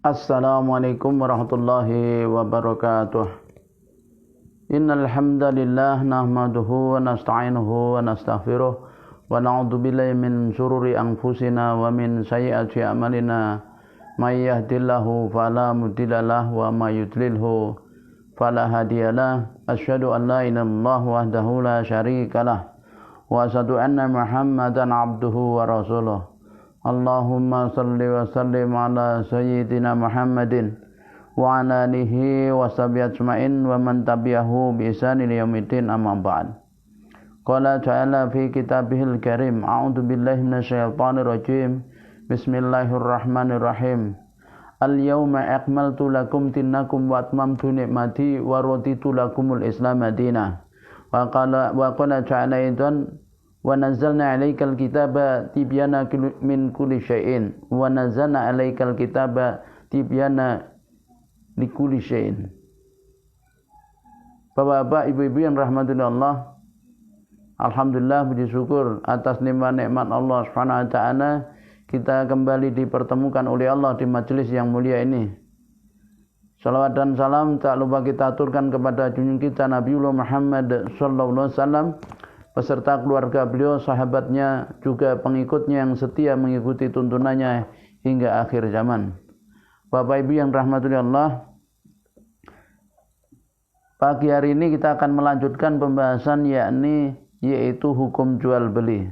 Assalamualaikum warahmatullahi wabarakatuh. Innal hamdalillah nahmaduhu wa nasta'inuhu wa nastaghfiruh wa na'udzu billahi min syururi anfusina wa min sayyiati a'malina. May yahdihillahu fala mudhillalah wa may yudlilhu fala hadiyalah. Asyhadu an la ilaha illallah wahdahu la syarikalah wa asyhadu anna Muhammadan abduhu wa rasuluh. Allahumma salli wa sallim ala sayyidina Muhammadin wa ala alihi wa sahbihi ajma'in wa man tabi'ahu bi ihsan ila yaumil amma ba'd. Qala ta'ala fi kitabihil karim, a'udzu billahi minasyaitonir rajim. Bismillahirrahmanirrahim. Al-yawma akmaltu lakum dinakum wa atmamtu ni'mati wa raditu lakumul Islam madina. Wa qala ta'ala aidan wa nazzalna 'alaikal kitaba tibyana min kulli syai'in wa nazzalna 'alaikal kitaba tibyana likulli syai'in. Bapak-bapak, ibu-ibu yang rahmati Allah, alhamdulillah, puji syukur atas nikmat Allah Subhanahu wa taala, kita kembali dipertemukan oleh Allah di majelis yang mulia ini. Salawat dan salam tak lupa kita aturkan kepada junjungan kita Nabiullah Muhammad sallallahu alaihi wasallam beserta keluarga beliau, sahabatnya, juga pengikutnya yang setia mengikuti tuntunannya hingga akhir zaman. Bapak Ibu yang rahmati Allah, pagi hari ini kita akan melanjutkan pembahasan yaitu hukum jual beli.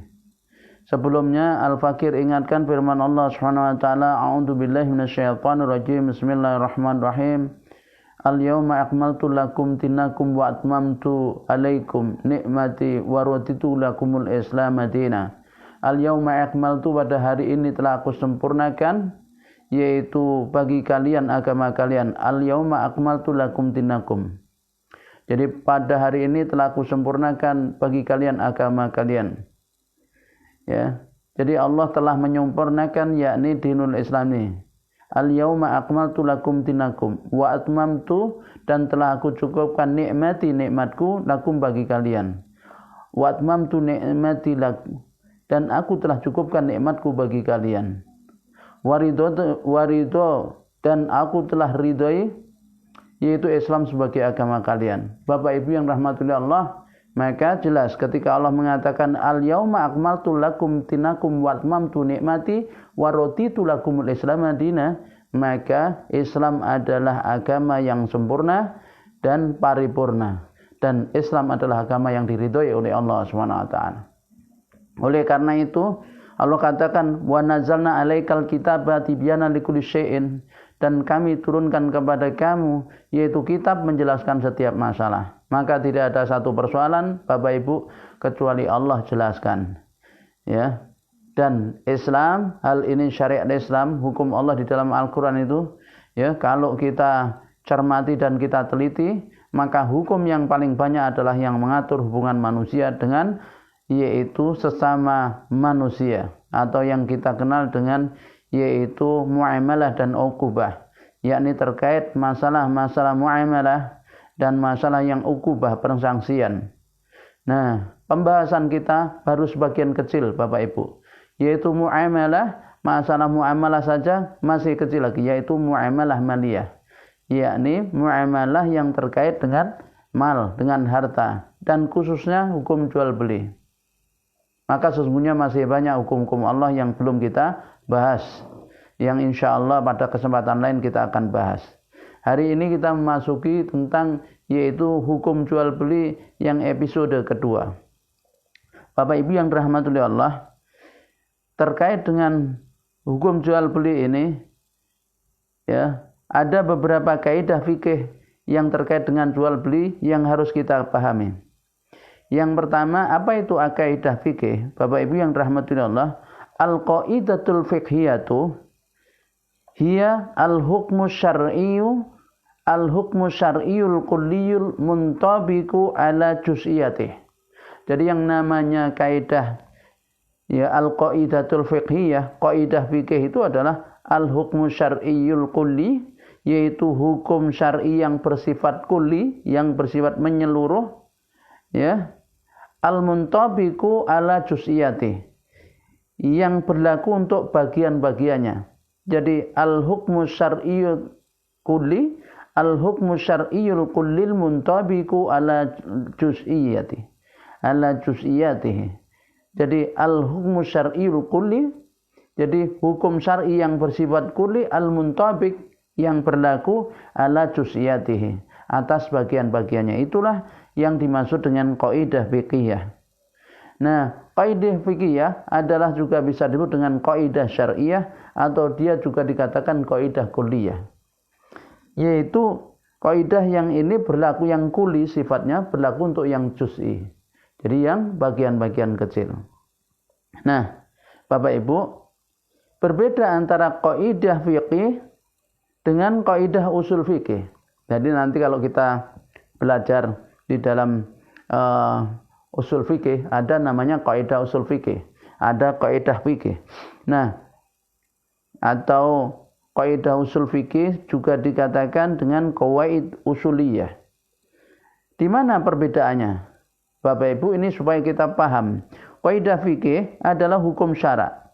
Sebelumnya Al-Fakir ingatkan firman Allah Subhanahu wa taala, a'udzu billahi minasyaitonir rajim. Bismillahirrahmanirrahim. Al-yawma akmaltu lakum dinakum wa atmamtu alaikum ni'mati wa raditu lakumul Islam madina. Al-yawma akmaltu, pada hari ini telah aku sempurnakan, yaitu bagi kalian agama kalian. Al-yawma akmaltu lakum dinakum. Jadi pada hari ini telah aku sempurnakan bagi kalian agama kalian. Ya. Jadi Allah telah menyempurnakan yakni dinul Islam ini. Al-yawma akmaltu lakum dinakum wa atmamtu, dan telah aku cukupkan nikmatku lakum bagi kalian. Wa atmamtu ni'mati lakum, dan aku telah cukupkan nikmatku bagi kalian. Warido, dan aku telah ridhoi, yaitu Islam sebagai agama kalian. Bapak Ibu yang rahmatullah Allah, maka jelas ketika Allah mengatakan al-yauma akmaltu lakum dinakum wa atmamtu ni'mati wa raditu lakumul Islam madina, maka Islam adalah agama yang sempurna dan paripurna, dan Islam adalah agama yang diridhoi oleh Allah Subhanahu wa taala. Oleh karena itu Allah katakan wa nazzalna 'alaikal kitaba tibyana likulli syai'in, dan kami turunkan kepada kamu yaitu kitab menjelaskan setiap masalah. Maka tidak ada satu persoalan Bapak Ibu kecuali Allah jelaskan. Ya. Dan Islam, hal ini syariat Islam, hukum Allah di dalam Al-Qur'an itu, ya, kalau kita cermati dan kita teliti, maka hukum yang paling banyak adalah yang mengatur hubungan manusia dengan yaitu sesama manusia, atau yang kita kenal dengan yaitu muamalah dan uqubah, yakni terkait masalah-masalah muamalah dan masalah yang uqubah, persangsian. Nah, pembahasan kita baru sebagian kecil Bapak Ibu, yaitu muamalah. Masalah muamalah saja masih kecil lagi, yaitu muamalah maliyah, yakni muamalah yang terkait dengan mal, dengan harta, dan khususnya hukum jual beli. Maka sesungguhnya masih banyak hukum-hukum Allah yang belum kita bahas, yang insya Allah pada kesempatan lain kita akan bahas. Hari ini kita memasuki tentang yaitu hukum jual beli yang episode kedua. Bapak Ibu yang dirahmati Allah, terkait dengan hukum jual beli ini, ya, ada beberapa kaidah fikih yang terkait dengan jual beli yang harus kita pahami. Yang pertama, apa itu kaidah fikih? Bapak Ibu yang dirahmati Allah, al-qaidatul fiqhiyatu hiya al-hukmu syar'iyyul kulliyul muntabiqu ala juz'iyatih. Jadi yang namanya kaidah, ya, al-qaidatul fiqhiyah, kaidah fikih itu adalah al-hukmu syar'iyyul kulli, yaitu hukum syar'i yang bersifat kulli, yang bersifat menyeluruh, ya, al-muntabiqu ala juz'iyati, yang berlaku untuk bagian-bagiannya. Jadi al-hukmu syar'iyyul kulli, al-hukmu syar'iyyul kullil muntabiqu ala juz'iyyati. Ala juz'iyyatihi. Jadi al-hukmu syar'iyyul kulli, jadi hukum syar'i yang bersifat kulli, al-muntabiq yang berlaku ala juz'iyyatihi, atas bagian-bagiannya. Itulah yang dimaksud dengan kaidah fiqhiyah. Nah, kaidah fiqhiyah adalah juga bisa disebut dengan kaidah syariah atau dia juga dikatakan kaidah kulliyah. Yaitu kaidah yang ini berlaku yang kuli sifatnya, berlaku untuk yang juz'i. Jadi yang bagian-bagian kecil. Nah, Bapak Ibu, berbeda antara kaidah fiqih dengan kaidah usul fikih. Jadi nanti kalau kita belajar di dalam usul fikih ada namanya kaidah usul fikih, ada kaidah fikih. Nah, atau kaidah usul fikih juga dikatakan dengan qawaid usuliyah. Di mana perbedaannya? Bapak Ibu, ini supaya kita paham. Kaidah fikih adalah hukum syara'.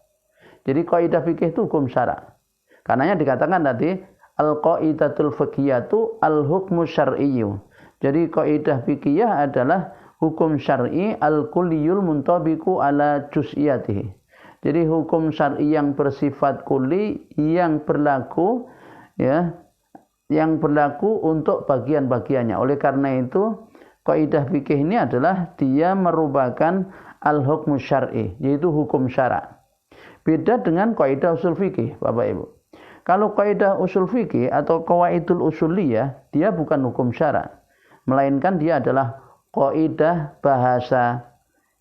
Jadi kaidah fikih itu hukum syara'. Karenanya dikatakan tadi al-qaidatul fiqhiyatu al-hukmu syar'iyyu. Jadi kaidah fikih adalah hukum syar'i al-kulliyul muntabiqu ala juz'iyatihi. Jadi hukum syar'i yang bersifat kulli yang berlaku yang berlaku untuk bagian-bagiannya. Oleh karena itu, kaidah fikih ini adalah dia merupakan al-hukmu syar'i, yaitu hukum syara'. Beda dengan kaidah usul fikih, Bapak Ibu. Kalau kaidah usul fikih atau qawaidul usuliyah, dia bukan hukum syara', melainkan dia adalah kaidah bahasa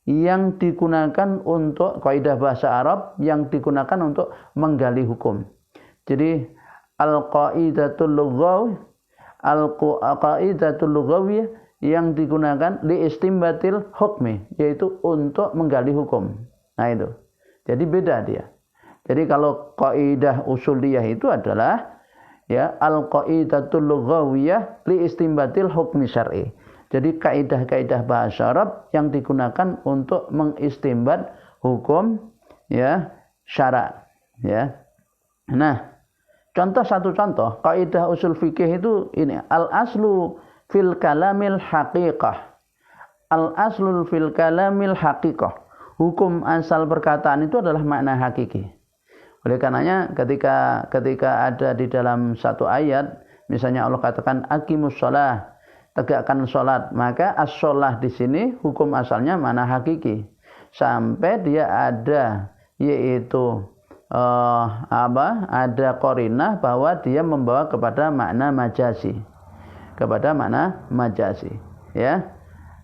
yang digunakan untuk kaidah bahasa Arab yang digunakan untuk menggali hukum. Jadi al-qaidatul lughawiyah yang digunakan li istimbatil hukmi, yaitu untuk menggali hukum. Nah itu. Jadi beda dia. Jadi kalau kaidah usuliyah itu adalah al-qaidatul lughawiyah li istimbatil hukmi syar'i. Jadi kaidah-kaidah bahasa Arab yang digunakan untuk mengistimbat hukum syara'. Nah, satu contoh kaidah usul fikih itu ini, al-aslu fil kalamil haqiqah. Al-aslu fil kalamil haqiqah. Hukum asal perkataan itu adalah makna hakiki. Oleh karenanya ketika ada di dalam satu ayat, misalnya Allah katakan aqimus shalah, tegakkan sholat, maka as-sholah di sini hukum asalnya mana hakiki, sampai dia ada yaitu ada qarinah bahwa dia membawa kepada makna majazi,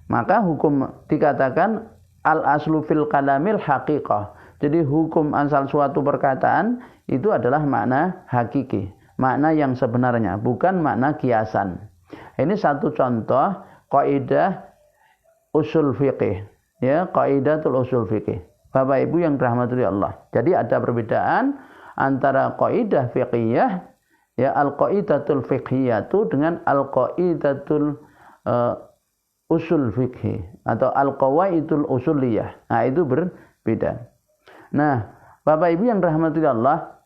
maka hukum dikatakan al-aslu fil kalamil haqiqah. Jadi hukum asal suatu perkataan itu adalah makna hakiki, makna yang sebenarnya, bukan makna kiasan. Ini satu contoh kaidah usul fikih, kaidatul usul fikih. Bapak Ibu yang dirahmati Allah. Jadi ada perbedaan antara kaidah fiqhiyah, al-qaidatul fiqhiyatu dengan al-qaidatul usul fikih atau al-qawaidul usuliyah. Nah, itu berbeda. Nah, Bapak Ibu yang dirahmati Allah,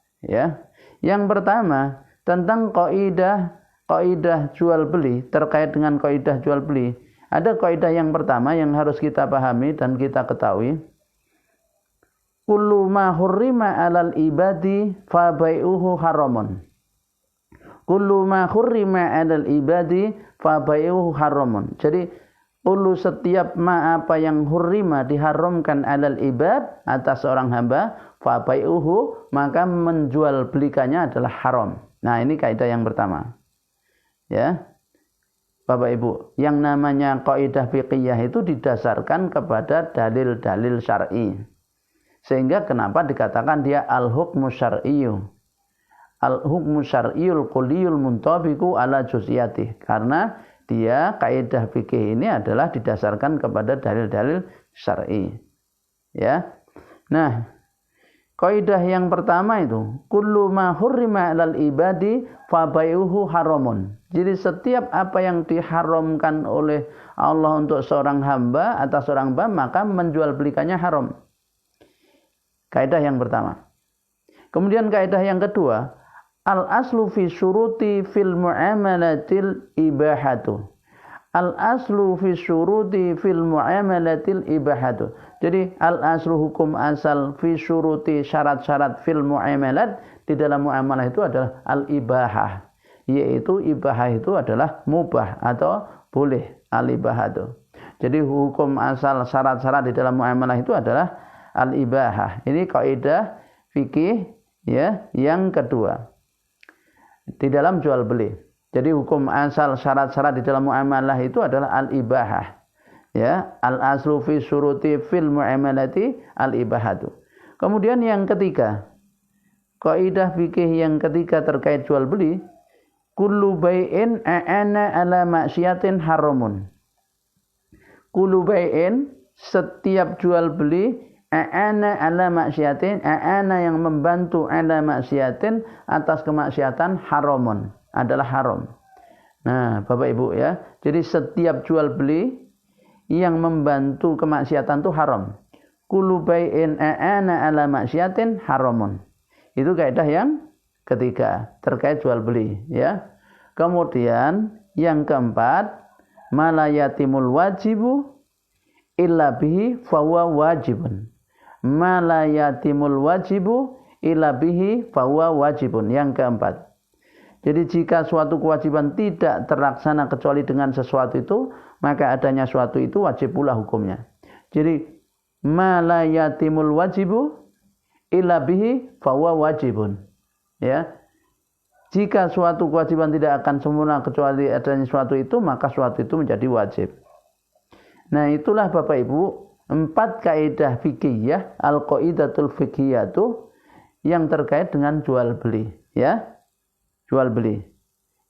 yang pertama tentang kaidah jual beli, terkait dengan kaidah jual beli. Ada kaidah yang pertama yang harus kita pahami dan kita ketahui. Kullu ma hurrima 'alal ibadi fa bai'uhu haramun. Kullu ma hurrima 'alal ibadi fa bai'uhu haramun. Jadi kullu setiap apa yang hurrima diharamkan 'alal ibad atas seorang hamba, fa bai'uhu maka menjual belikannya adalah haram. Nah, ini kaidah yang pertama. Bapak Ibu, yang namanya kaidah fiqhiyah itu didasarkan kepada dalil-dalil syar'i. Sehingga kenapa dikatakan dia al-hukmu syar'iyyu. Al-hukmu syar'iyyul kulliyul muntabiqu ala juz'iyatih. Karena dia kaidah fikih ini adalah didasarkan kepada dalil-dalil syar'i. Nah, kaidah yang pertama itu kullu ma hurrima 'alal ibadi fa bai'uhu haramun. Jadi setiap apa yang diharamkan oleh Allah untuk seorang hamba, atas seorang hamba, maka menjual belikannya haram. Kaidah yang pertama. Kemudian kaidah yang kedua, al aslu fi syuruti fil muamalatil ibahatu. Al aslu fi syuruti fil muamalatil ibahatu. Jadi al aslu hukum asal fi syuruti syarat-syarat fil muamalat di dalam muamalah itu adalah al ibahah. Yaitu ibahah itu adalah mubah atau boleh, al ibahatu. Jadi hukum asal syarat-syarat di dalam muamalah itu adalah al ibahah. Ini kaidah fikih ya yang kedua. Di dalam jual beli. Jadi hukum asal syarat-syarat di dalam muamalah itu adalah al-ibahah. Ya, al-aslu fi syuruti fil muamalati al-ibahatu. Kemudian yang ketiga, kaidah fikih yang ketiga terkait jual beli, kullu bai'in a'ana ala maksiatin haramun. Kullu bai'in, setiap jual beli, a'ana ala maksiatin, a'ana yang membantu ala maksiatin atas kemaksiatan haramun, adalah haram. Nah, Bapak Ibu ya. Jadi setiap jual beli yang membantu kemaksiatan itu haram. Kullu bai'in a'ana ala maksiatin haramun. Itu kaidah yang ketiga terkait jual beli ya. Kemudian yang keempat, malayatimul wajibu illa bihi fahuwa wajibun. Malayatimul wajibu illa bihi fahuwa wajibun. Yang keempat, jadi jika suatu kewajiban tidak terlaksana kecuali dengan sesuatu itu, maka adanya suatu itu wajib pula hukumnya. Jadi ma la yatimul wajibu illa bihi fahuwa wajibun. Ya. Jika suatu kewajiban tidak akan sempurna kecuali adanya suatu itu, maka suatu itu menjadi wajib. Nah, itulah Bapak Ibu 4 kaidah fikih al-qaidatul fiqhiyatu yang terkait dengan jual beli ya. Jual beli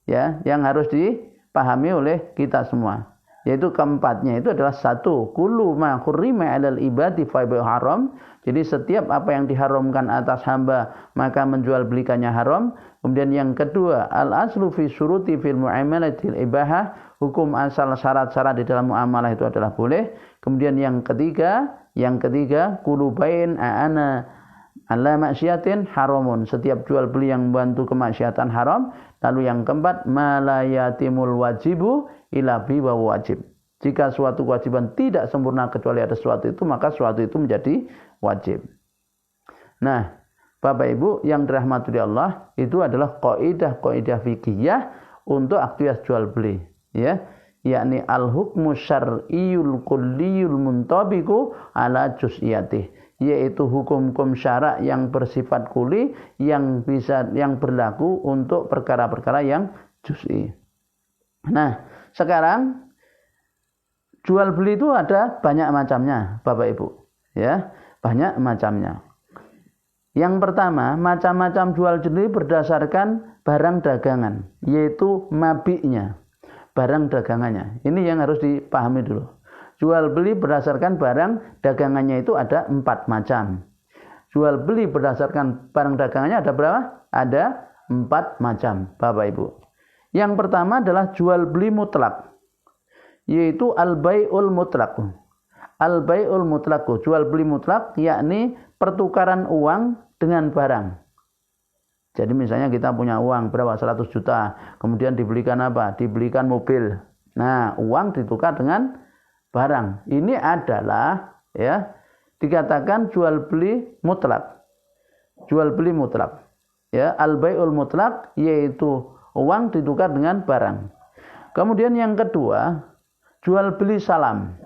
ya, yang harus dipahami oleh kita semua. Yaitu keempatnya itu adalah satu, kullu ma hurrima 'alal ibadi fa haram. Jadi setiap apa yang diharamkan atas hamba maka menjual belikannya haram. Kemudian yang kedua, al aslu fi syuruti fil muamalatil ibahah, hukum asal syarat-syarat di dalam muamalah itu adalah boleh. Kemudian yang ketiga, kullu bai'in a'ana ala maksiatin haramun, setiap jual beli yang membantu kemaksiatan haram. Lalu yang keempat, malayatimul wajibu ila bi wa wajib. Jika suatu kewajiban tidak sempurna kecuali ada sesuatu itu, maka suatu itu menjadi wajib. Nah, Bapak Ibu yang dirahmati Allah, itu adalah kaidah fikihiyah untuk aktivitas jual beli ya, yakni al hukmu syar'iyyul kulliyul muntabiqu ala juz'iyatih, yaitu hukum-hukum syarak yang bersifat kuli yang berlaku untuk perkara-perkara yang juz'i. Nah, sekarang jual beli itu ada banyak macamnya, Bapak Ibu. Ya, banyak macamnya. Yang pertama, macam-macam jual beli berdasarkan barang dagangan, yaitu mabi'nya, barang dagangannya. Ini yang harus dipahami dulu. Jual beli berdasarkan barang dagangannya itu ada 4 macam. Jual beli berdasarkan barang dagangannya ada berapa? Ada 4 macam, Bapak Ibu. Yang pertama adalah jual beli mutlak, yaitu al-bai'ul mutlak. Al-bai'ul mutlak, jual beli mutlak, yakni pertukaran uang dengan barang. Jadi misalnya kita punya uang berapa? 100 juta. Kemudian dibelikan apa? Dibelikan mobil. Nah, uang ditukar dengan barang. Ini adalah ya dikatakan jual beli mutlak. Jual beli mutlak. Ya, al-bai'ul mutlak yaitu uang ditukar dengan barang. Kemudian yang kedua, jual beli salam.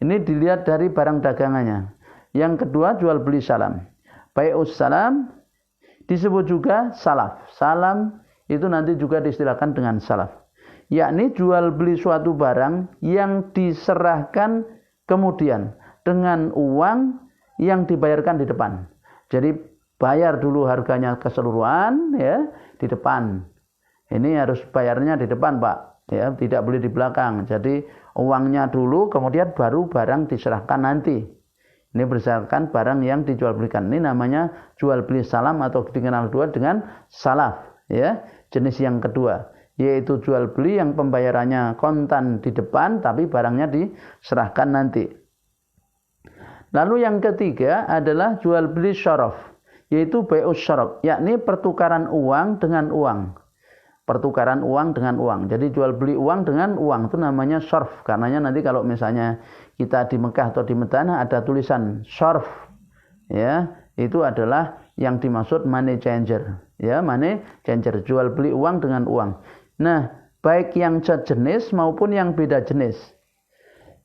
Ini dilihat dari barang dagangannya. Yang kedua, jual beli salam. Bai'us salam disebut juga salaf. Salam itu nanti juga diistilahkan dengan salaf. Yakni jual beli suatu barang yang diserahkan kemudian dengan uang yang dibayarkan di depan. Jadi bayar dulu harganya keseluruhan ya di depan. Ini harus bayarnya di depan, Pak. Ya, tidak boleh di belakang. Jadi uangnya dulu kemudian baru barang diserahkan nanti. Ini berdasarkan barang yang dijual belikan. Ini namanya jual beli salam atau dikenal dua dengan salaf. Ya, jenis yang kedua yaitu jual beli yang pembayarannya kontan di depan tapi barangnya diserahkan nanti. Lalu yang ketiga adalah jual beli syaraf, yaitu bai'us syarab, yakni pertukaran uang dengan uang. Pertukaran uang dengan uang. Jadi jual beli uang dengan uang itu namanya syarf. Karenanya nanti kalau misalnya kita di Mekah atau di Madinah ada tulisan syarf, ya, itu adalah yang dimaksud money changer. Ya, money changer, jual beli uang dengan uang. Nah, baik yang sejenis maupun yang beda jenis.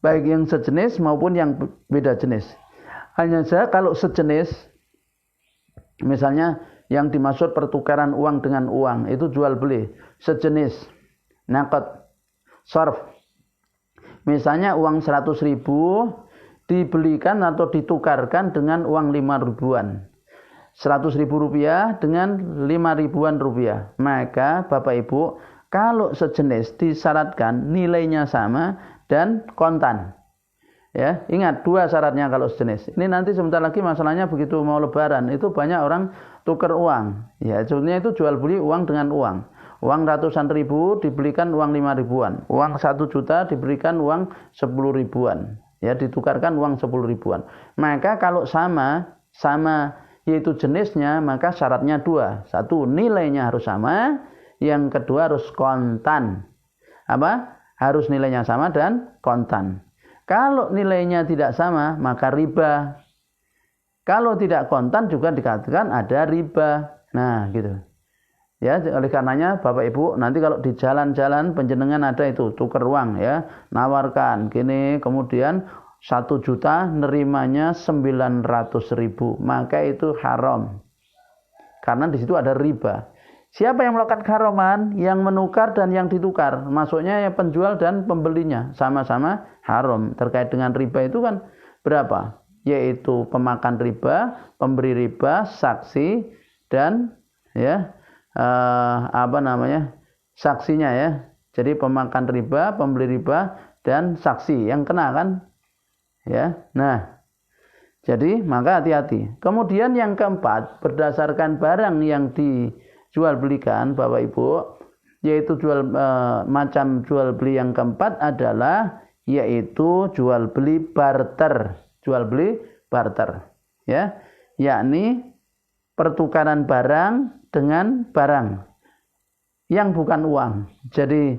Baik yang sejenis maupun yang beda jenis. Hanya saja kalau sejenis, misalnya yang dimaksud pertukaran uang dengan uang itu jual beli sejenis, naqad, sarf. Misalnya uang 100.000 dibelikan atau ditukarkan dengan uang 5 ribuan. 100.000 rupiah dengan 5 ribuan rupiah. Maka Bapak Ibu, kalau sejenis disyaratkan nilainya sama dan kontan. Ya, ingat dua syaratnya kalau sejenis. Ini nanti sebentar lagi masalahnya begitu mau lebaran itu banyak orang tukar uang. Ya, sebetulnya itu jual beli uang dengan uang. Uang ratusan ribu dibelikan uang 5 ribuan. Uang 1 juta diberikan uang 10 ribuan. Ya, ditukarkan uang 10 ribuan. Maka kalau sama yaitu jenisnya, maka syaratnya dua. Satu, nilainya harus sama. Yang kedua harus kontan. Apa? Harus nilainya sama dan kontan. Kalau nilainya tidak sama, maka riba. Kalau tidak kontan juga dikatakan ada riba. Nah, gitu. Ya, oleh karenanya Bapak Ibu, nanti kalau di jalan-jalan penjenengan ada itu tukar uang ya, nawarkan gini, kemudian 1 juta nerimanya 900.000, maka itu haram. Karena di situ ada riba. Siapa yang melakukan keharaman? Yang menukar dan yang ditukar. Maksudnya ya penjual dan pembelinya sama-sama haram. Terkait dengan riba itu kan berapa? Yaitu pemakan riba, pemberi riba, saksi dan ya saksinya ya. Jadi pemakan riba, pemberi riba dan saksi yang kena kan? Ya. Nah, jadi maka hati-hati. Kemudian yang keempat, berdasarkan barang yang dijual belikan Bapak Ibu, yaitu macam jual beli yang keempat adalah yaitu jual beli barter. Jual beli barter, ya. Yakni pertukaran barang dengan barang yang bukan uang. Jadi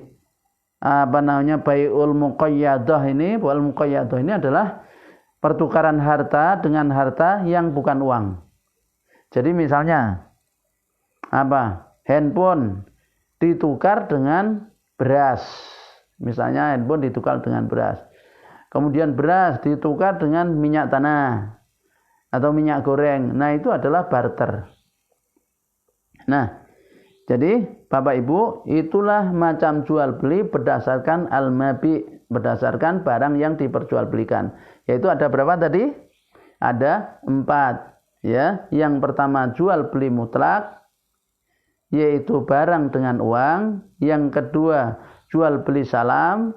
bai'ul muqayyadah ini, bai'ul muqayyadah ini adalah pertukaran harta dengan harta yang bukan uang. Jadi misalnya handphone ditukar dengan beras. Misalnya handphone ditukar dengan beras. Kemudian beras ditukar dengan minyak tanah atau minyak goreng. Nah, itu adalah barter. Nah, jadi Bapak Ibu, itulah macam jual beli berdasarkan al-mabi, berdasarkan barang yang diperjualbelikan. Yaitu ada berapa tadi? Ada 4. Ya, yang pertama jual beli mutlak, yaitu barang dengan uang. Yang kedua jual beli salam,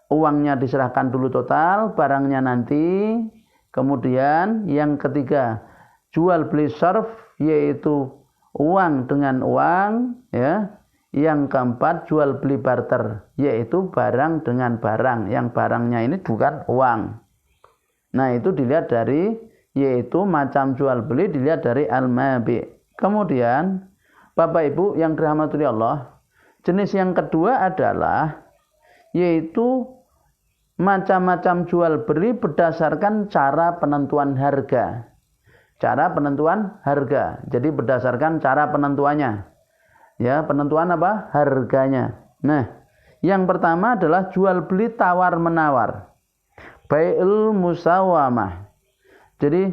uangnya diserahkan dulu total, barangnya nanti. Kemudian yang ketiga jual beli syarf, yaitu uang dengan uang, ya. Yang keempat jual beli barter, yaitu barang dengan barang, yang barangnya ini bukan uang. Nah, itu dilihat dari, yaitu macam jual beli dilihat dari al-mabi. Kemudian Bapak Ibu yang dirahmati Allah, jenis yang kedua adalah yaitu macam-macam jual beli berdasarkan cara penentuan harga. Cara penentuan harga. Jadi berdasarkan cara penentuannya. Ya, penentuan apa? Harganya. Nah, yang pertama adalah jual beli tawar menawar. Bai'ul musawamah. Jadi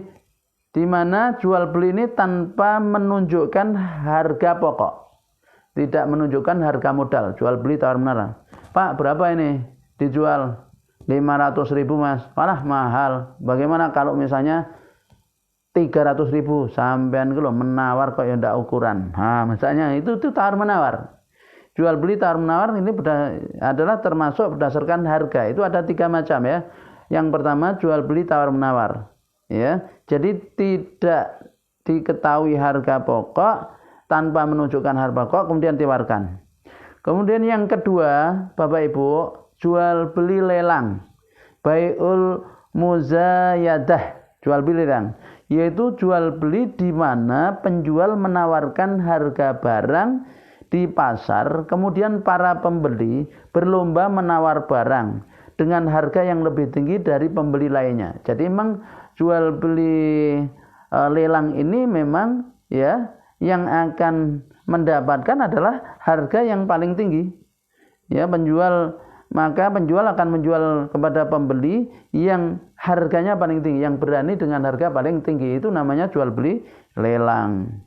di mana jual beli ini tanpa menunjukkan harga pokok. Tidak menunjukkan harga modal. Jual beli tawar menawar. Pak, berapa ini? Dijual 500.000 Mas. Malah mahal. Bagaimana kalau misalnya 300.000, sampean kalau menawar kok ya ndak ukuran. Nah, misalnya itu tawar menawar. Jual beli tawar menawar ini adalah termasuk berdasarkan harga. Itu ada 3 macam ya. Yang pertama jual beli tawar menawar. Ya, jadi tidak diketahui harga pokok tanpa menunjukkan harga pokok kemudian ditawarkan. Kemudian yang kedua, Bapak Ibu, jual beli lelang. Bai'ul muzayadah, jual beli lelang, yaitu jual beli di mana penjual menawarkan harga barang di pasar, kemudian para pembeli berlomba menawar barang dengan harga yang lebih tinggi dari pembeli lainnya. Jadi memang jual beli lelang ini memang ya yang akan mendapatkan adalah harga yang paling tinggi. Ya, maka penjual akan menjual kepada pembeli yang harganya paling tinggi, yang berani dengan harga paling tinggi. Itu namanya jual beli lelang.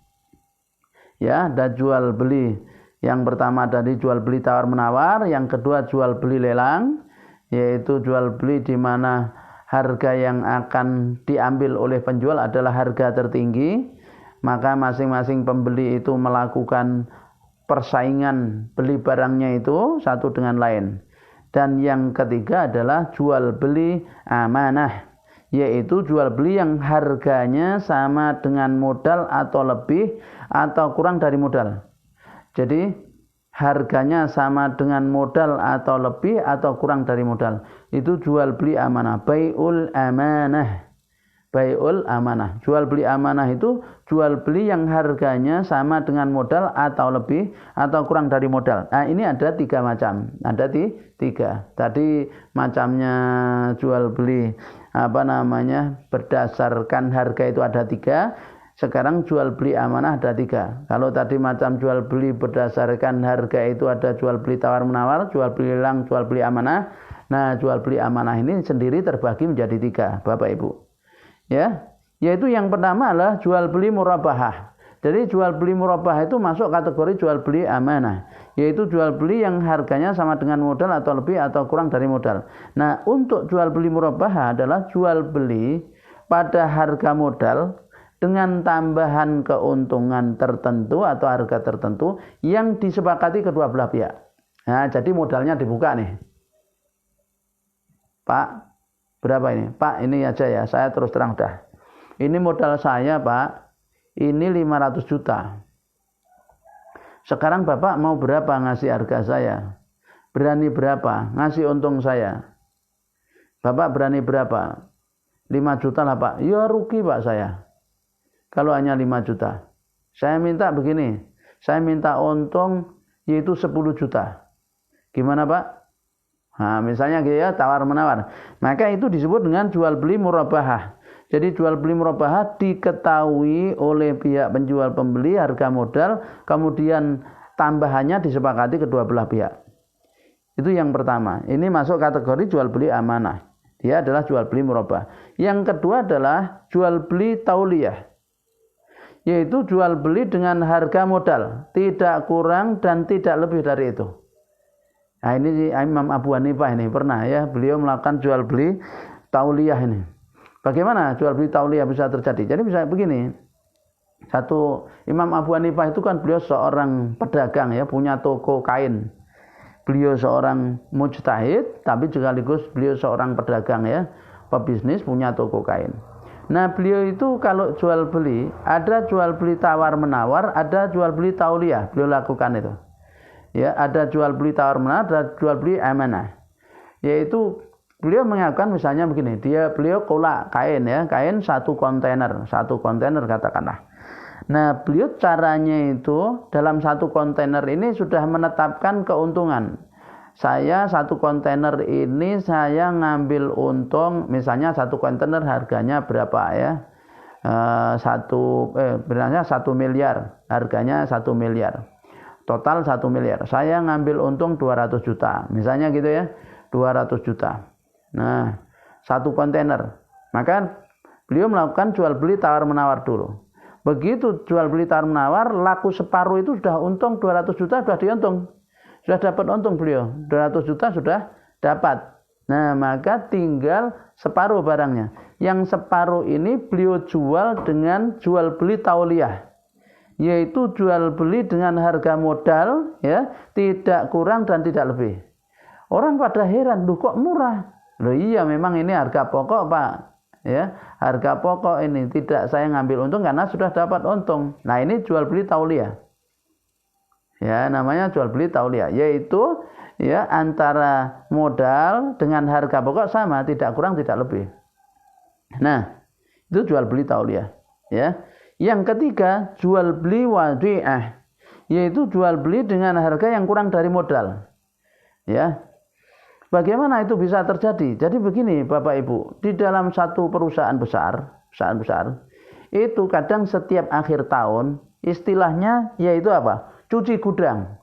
Ya, ada jual beli. Yang pertama tadi jual beli tawar menawar, yang kedua jual beli lelang, yaitu jual beli di mana harga yang akan diambil oleh penjual adalah harga tertinggi, maka masing-masing pembeli itu melakukan persaingan beli barangnya itu satu dengan lain. Dan yang ketiga adalah jual beli amanah, yaitu jual beli yang harganya sama dengan modal atau lebih atau kurang dari modal. Jadi harganya sama dengan modal atau lebih atau kurang dari modal. Itu jual beli amanah, bai'ul amanah. Bai'ul amanah. Jual beli amanah itu jual beli yang harganya sama dengan modal atau lebih atau kurang dari modal. Nah, ini ada 3 macam. Ada 3. Tadi macamnya jual beli berdasarkan harga itu ada 3. Sekarang jual beli amanah ada 3. Kalau tadi macam jual beli berdasarkan harga itu ada jual beli tawar menawar, jual beli lelang, jual beli amanah. Nah, jual beli amanah ini sendiri terbagi menjadi 3, Bapak Ibu. Ya, yaitu yang pertama adalah jual beli murabahah. Jadi jual beli murabahah itu masuk kategori jual beli amanah, yaitu jual beli yang harganya sama dengan modal atau lebih atau kurang dari modal. Nah, untuk jual beli murabahah adalah jual beli pada harga modal dengan tambahan keuntungan tertentu atau harga tertentu yang disepakati kedua belah pihak. Nah, jadi modalnya dibuka nih. Pak, berapa ini? Pak, ini aja ya, saya terus terang dah. Ini modal saya, Pak. Ini 500 juta. Sekarang Bapak mau berapa ngasih harga saya? Berani berapa ngasih untung saya? Bapak berani berapa? 5 juta lah, Pak. Ya rugi, Pak, saya. Kalau hanya 5 juta. Saya minta begini. Saya minta untung yaitu 10 juta. Gimana, Pak? Nah, misalnya gitu ya, tawar-menawar. Maka itu disebut dengan jual beli murabahah. Jadi jual beli murabahah diketahui oleh pihak penjual pembeli harga modal, kemudian tambahannya disepakati kedua belah pihak. Itu yang pertama. Ini masuk kategori jual beli amanah. Dia adalah jual beli murabahah. Yang kedua adalah jual beli tauliyah, yaitu jual beli dengan harga modal, tidak kurang dan tidak lebih dari itu. Nah, ini Imam Abu Hanifah ini pernah ya, beliau melakukan jual beli tauliyah ini. Bagaimana jual beli tauliyah bisa terjadi? Jadi bisa begini. Imam Abu Hanifah itu kan beliau seorang pedagang ya, punya toko kain. Beliau seorang mujtahid, tapi juga sekaligus beliau seorang pedagang ya, pebisnis, punya toko kain. Nah, beliau itu kalau jual beli, ada jual beli tawar menawar, ada jual beli tauliyah. Beliau lakukan itu. Ya, ada jual beli tawar menawar, ada jual beli amanah. Yaitu beliau mengakukan misalnya begini, beliau kolak kain ya, kain satu kontainer katakanlah. Nah, beliau caranya itu dalam satu kontainer ini sudah menetapkan keuntungan. Saya satu kontainer ini saya ngambil untung, misalnya satu kontainer harganya berapa ya? 1 miliar, harganya 1 miliar. Total 1 miliar. Saya ngambil untung 200 juta. Misalnya gitu ya, 200 juta. Nah, satu kontainer. Maka beliau melakukan jual beli tawar menawar dulu. Begitu jual beli tawar menawar, laku separuh itu sudah untung 200 juta, sudah diuntung. Sudah dapat untung beliau. 200 juta sudah dapat. Nah, maka tinggal separuh barangnya. Yang separuh ini beliau jual dengan jual beli tauliyah. Yaitu jual beli dengan harga modal ya, tidak kurang dan tidak lebih. Orang pada heran, "Loh kok murah?" Loh iya, memang ini harga pokok, Pak. Ya, harga pokok ini tidak saya ngambil untung karena sudah dapat untung. Nah, ini jual beli tauliyah. Ya, namanya jual beli tauliyah, yaitu ya antara modal dengan harga pokok sama, tidak kurang tidak lebih. Nah, Itu jual beli tauliyah, ya. Yang ketiga, jual beli wadi'ah, yaitu jual beli dengan harga yang kurang dari modal. Ya. Bagaimana itu bisa terjadi? Jadi begini, Bapak Ibu, di dalam satu perusahaan besar, itu kadang setiap akhir tahun istilahnya yaitu apa? Cuci gudang.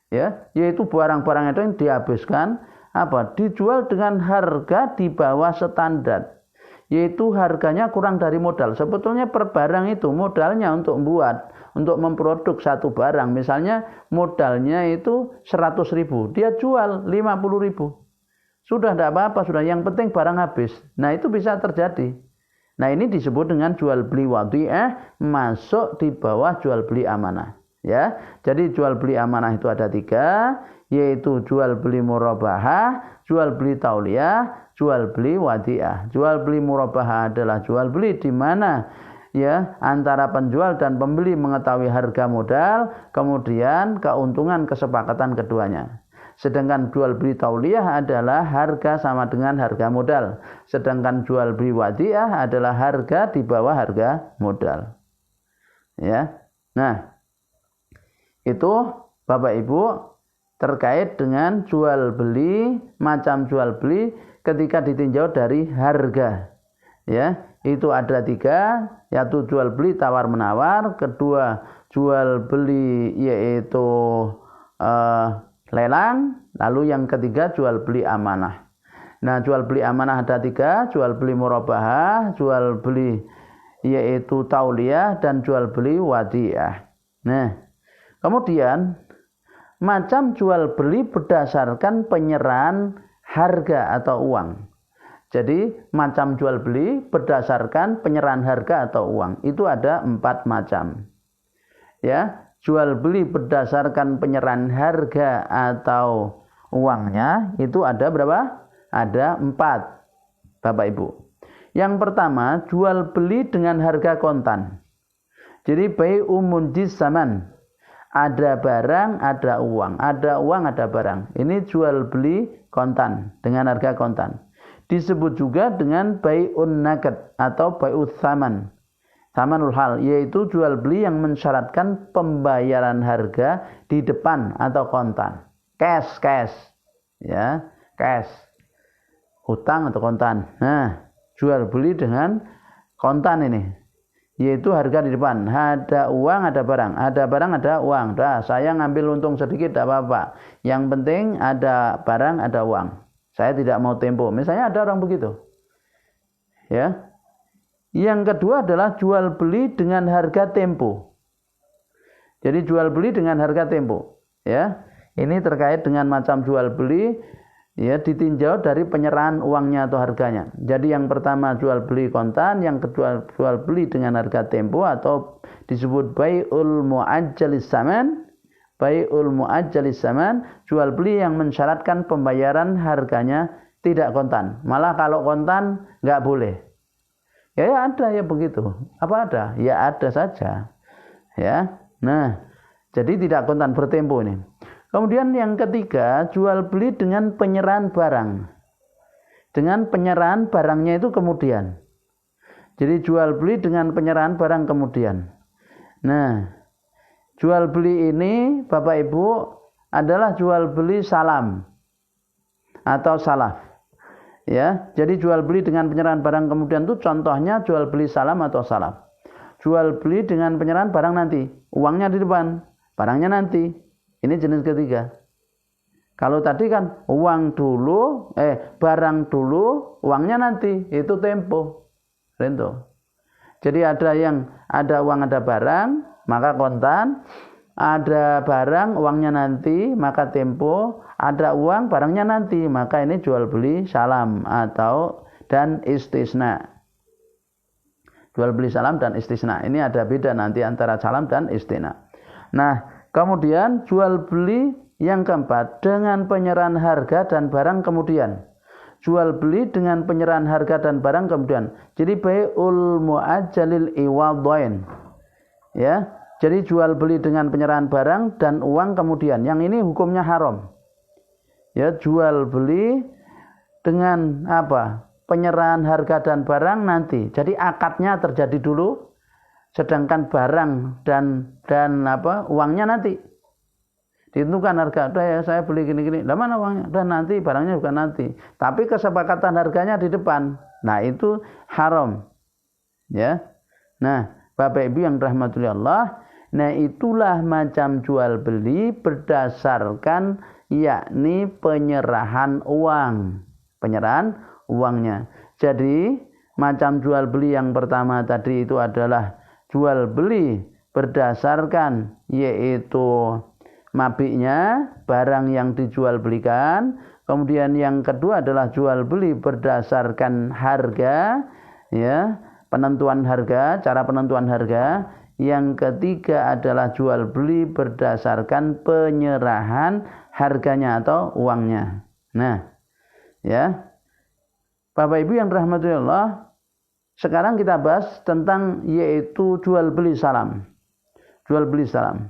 Ya, yaitu barang-barang itu yang dihabiskan dijual dengan harga di bawah standar, yaitu harganya kurang dari modal. Sebetulnya per barang itu modalnya untuk memproduk satu barang, misalnya modalnya itu 100.000, dia jual 50.000, sudah tidak apa-apa, sudah, yang penting barang habis. Nah, itu bisa terjadi. Nah, ini disebut dengan jual beli wadi'ah, masuk di bawah jual beli amanah. Ya, jadi jual beli amanah itu ada 3, yaitu jual beli murabahah, jual beli tauliyah, jual beli wadi'ah. Jual beli murabahah adalah jual beli di mana ya antara penjual dan pembeli mengetahui harga modal, kemudian keuntungan kesepakatan keduanya. Sedangkan jual beli tauliyah adalah harga sama dengan harga modal. Sedangkan jual beli wadi'ah adalah harga di bawah harga modal. Ya. Nah, itu Bapak Ibu terkait dengan jual beli, macam jual beli ketika ditinjau dari harga. Ya, itu ada 3, yaitu jual beli tawar menawar, kedua jual beli yaitu lelang, lalu yang ketiga jual beli amanah. Nah, jual beli amanah ada 3, jual beli murabahah, jual beli yaitu tauliyah, dan jual beli wadi'ah. Nah, kemudian macam jual beli berdasarkan penyerahan harga atau uang. Jadi macam jual beli berdasarkan penyerahan harga atau uang itu ada 4 macam. Ya, jual beli berdasarkan penyerahan harga atau uangnya itu ada berapa? Ada 4, Bapak Ibu. Yang pertama, jual beli dengan harga kontan. Jadi bai'u munjiz zaman. Ada barang, ada uang. Ada uang, ada barang. Ini jual beli kontan, dengan harga kontan. Disebut juga dengan bai'un nakad atau bai'ut tsaman. Tsamanul hal, yaitu jual beli yang mensyaratkan pembayaran harga di depan atau kontan. Cash. Ya, cash. Hutang atau kontan. Nah, jual beli dengan kontan ini, yaitu harga di depan. Ada uang, ada barang. Ada barang, ada uang. Dah, saya ngambil untung sedikit, tidak apa-apa. Yang penting ada barang, ada uang. Saya tidak mau tempo. Misalnya ada orang begitu. Ya. Yang kedua adalah jual beli dengan harga tempo. Jadi jual beli dengan harga tempo. Ya. Ini terkait dengan macam jual beli, ya, ditinjau dari penyerahan uangnya atau harganya. Jadi yang pertama jual beli kontan, yang kedua jual beli dengan harga tempo atau disebut bai'ul mu'ajjalis zaman. Bai'ul mu'ajjalis zaman, jual beli yang mensyaratkan pembayaran harganya tidak kontan. Malah kalau kontan nggak boleh. Ya ada ya begitu. Apa ada? Ya ada saja. Ya. Nah, jadi tidak kontan, bertempo ini. Kemudian yang ketiga, jual beli dengan penyerahan barang. Dengan penyerahan barangnya itu kemudian. Jadi jual beli dengan penyerahan barang kemudian. Nah, jual beli ini Bapak Ibu adalah jual beli salam atau salaf. Ya, jadi jual beli dengan penyerahan barang kemudian itu contohnya jual beli salam atau salaf. Jual beli dengan penyerahan barang nanti, uangnya di depan, barangnya nanti. Ini jenis ketiga. Kalau tadi kan uang dulu, barang dulu, uangnya nanti, itu tempo, rento. Jadi ada yang ada uang ada barang, maka kontan. Ada barang, uangnya nanti, maka tempo. Ada uang, barangnya nanti, maka ini jual beli salam atau dan istisna. Jual beli salam dan istisna. Ini ada beda nanti antara salam dan istisna. Nah, kemudian jual beli yang keempat dengan penyerahan harga dan barang kemudian. Jual beli dengan penyerahan harga dan barang kemudian. Jadi bai'ul mu'ajjalil iwadhain. Ya, jadi jual beli dengan penyerahan barang dan uang kemudian. Yang ini hukumnya haram. Ya, jual beli dengan apa? penyerahan harga dan barang nanti. Jadi akadnya terjadi dulu, sedangkan barang dan uangnya nanti. Ditentukan harga, udah ya saya beli gini-gini. Lah mana uangnya? Udah nanti, barangnya juga nanti. Tapi kesepakatan harganya di depan. Nah, itu haram. Ya. Nah, Bapak Ibu yang dirahmati Allah, nah itulah macam jual beli berdasarkan yakni penyerahan uang. Penyerahan uangnya. Jadi, macam jual beli yang pertama tadi itu adalah jual beli berdasarkan yaitu mabiknya, barang yang dijual belikan. Kemudian yang kedua adalah jual beli berdasarkan harga, ya, penentuan harga, cara penentuan harga. Yang ketiga adalah jual beli berdasarkan penyerahan harganya atau uangnya. Nah, ya, Bapak Ibu yang dirahmati Allah, sekarang kita bahas tentang yaitu jual beli salam. Jual beli salam.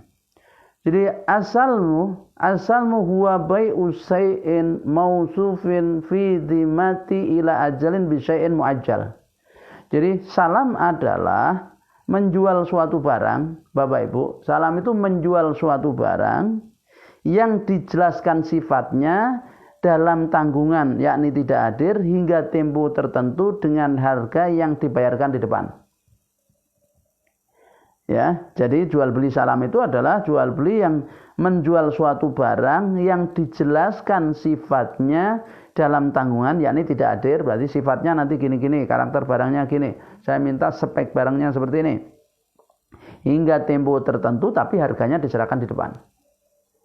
Jadi asalmu huwa bai'u syai'in mausufin fi dhimati ila ajalin bi syai'in muajjal. Jadi salam adalah menjual suatu barang, Bapak Ibu. Salam itu menjual suatu barang yang dijelaskan sifatnya dalam tanggungan, yakni tidak hadir hingga tempo tertentu dengan harga yang dibayarkan di depan. Ya, jadi jual beli salam itu adalah jual beli yang menjual suatu barang yang dijelaskan sifatnya dalam tanggungan, yakni tidak hadir, berarti sifatnya nanti gini-gini, karakter barangnya gini. Saya minta spek barangnya seperti ini. Hingga tempo tertentu tapi harganya diserahkan di depan.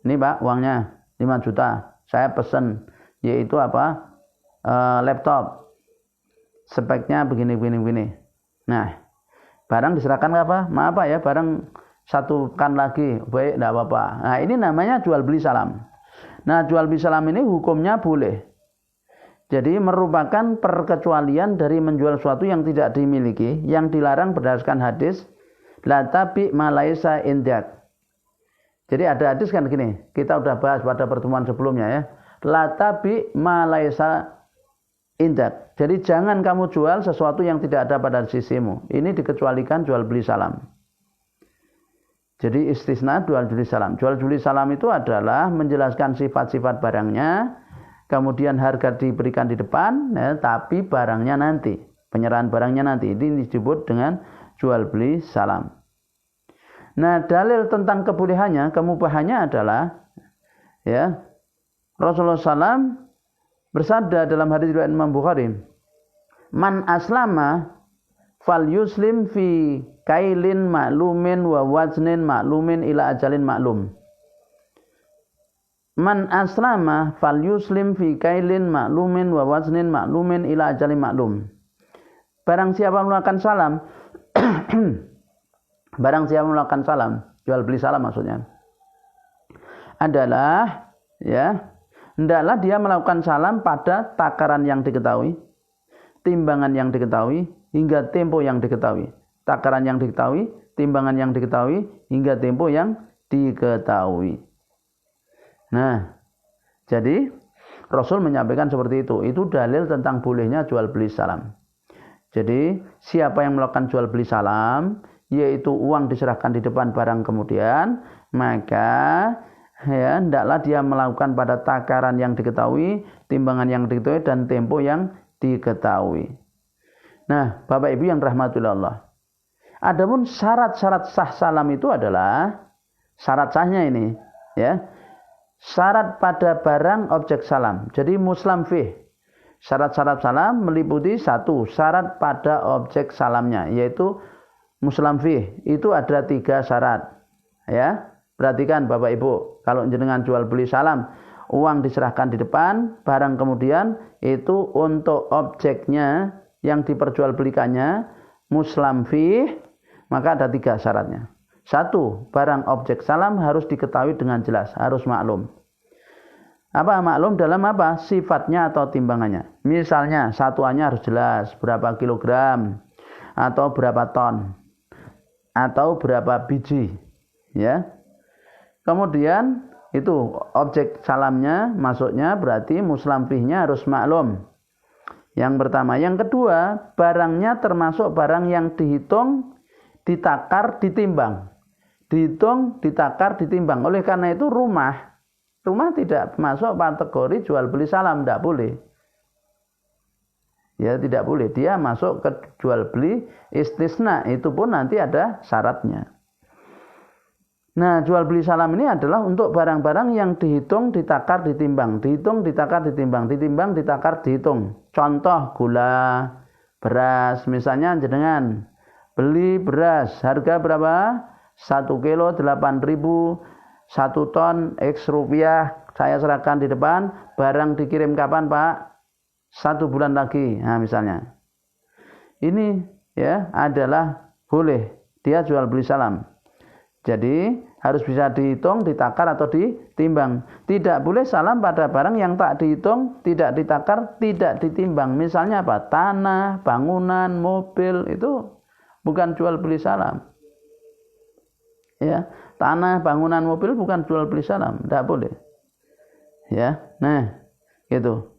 Ini Pak, uangnya 5 juta. Saya pesen yaitu laptop. Speknya begini. Nah, barang diserahkan apa? Maaf Pak ya, barang satukan lagi. Baik, tidak apa-apa. Nah, ini namanya jual beli salam. Nah, jual beli salam ini hukumnya boleh. Jadi merupakan perkecualian dari menjual sesuatu yang tidak dimiliki, yang dilarang berdasarkan hadis la tabi ma laisa indak. Jadi ada hadis kan gini, kita udah bahas pada pertemuan sebelumnya ya. La tabi ma laisa indak. Jadi jangan kamu jual sesuatu yang tidak ada pada sisimu. Ini dikecualikan jual beli salam. Jadi istisna jual beli salam. Jual beli salam itu adalah menjelaskan sifat-sifat barangnya, kemudian harga diberikan di depan, ya, tapi barangnya nanti, penyerahan barangnya nanti. Ini disebut dengan jual beli salam. Nah, dalil tentang kebolehannya, kemubahannya adalah ya, Rasulullah SAW bersabda dalam hadis riwayat Imam Bukhari, "Man aslama fal yuslim fi kailin ma'lumin wa waznin ma'lumin ila ajalin ma'lum." Man aslama fal yuslim fi kailin ma'lumin wa waznin ma'lumin ila ajalin ma'lum. Barang siapa melakukan salam barang siapa melakukan salam, jual beli salam maksudnya, adalah ya, hendaklah dia melakukan salam pada takaran yang diketahui, timbangan yang diketahui, hingga tempo yang diketahui. Takaran yang diketahui, timbangan yang diketahui, hingga tempo yang diketahui. Nah, jadi Rasul menyampaikan seperti itu. Itu dalil tentang bolehnya jual beli salam. Jadi siapa yang melakukan jual beli salam, yaitu uang diserahkan di depan barang kemudian, maka ya hendaklah dia melakukan pada takaran yang diketahui, timbangan yang diketahui, dan tempo yang diketahui. Nah, Bapak Ibu yang rahmatullah Allah, adapun syarat-syarat sah salam itu adalah syarat sahnya ini, ya, syarat pada barang objek salam. Jadi muslam fih, syarat-syarat salam meliputi satu, syarat pada objek salamnya, yaitu muslam fih. Itu ada 3 syarat. Ya, perhatikan Bapak Ibu, kalau jenengan jual beli salam, uang diserahkan di depan, barang kemudian itu untuk objeknya yang diperjualbelikannya muslam fih, maka ada 3 syaratnya. 1, barang objek salam harus diketahui dengan jelas, harus maklum. Apa maklum dalam apa? Sifatnya atau timbangannya. Misalnya satuannya harus jelas, berapa kilogram atau berapa ton atau berapa biji, ya. Kemudian itu objek salamnya masuknya berarti muslam fihnya harus maklum. Yang pertama. Yang kedua, barangnya termasuk barang yang dihitung, ditakar, ditimbang. Dihitung, ditakar, ditimbang. Oleh karena itu rumah tidak masuk kategori jual beli salam, tidak boleh. Ya, tidak boleh. Dia masuk ke jual beli istisna, itu pun nanti ada syaratnya. Nah, jual beli salam ini adalah untuk barang-barang yang dihitung, ditakar, ditimbang. Dihitung, ditakar, ditimbang. Ditimbang, ditakar, dihitung. Contoh gula, beras. Misalnya jenengan beli beras, harga berapa? 1 kilo 8.000, 1 ton X rupiah. Saya serahkan di depan, barang dikirim kapan Pak? 1 bulan lagi. Nah, misalnya. Ini ya adalah boleh. Dia jual beli salam. Jadi harus bisa dihitung, ditakar atau ditimbang. Tidak boleh salam pada barang yang tak dihitung, tidak ditakar, tidak ditimbang. Misalnya apa? Tanah, bangunan, mobil, itu bukan jual beli salam. Ya, tanah, bangunan, mobil bukan jual beli salam, tidak boleh. Ya, nah, gitu.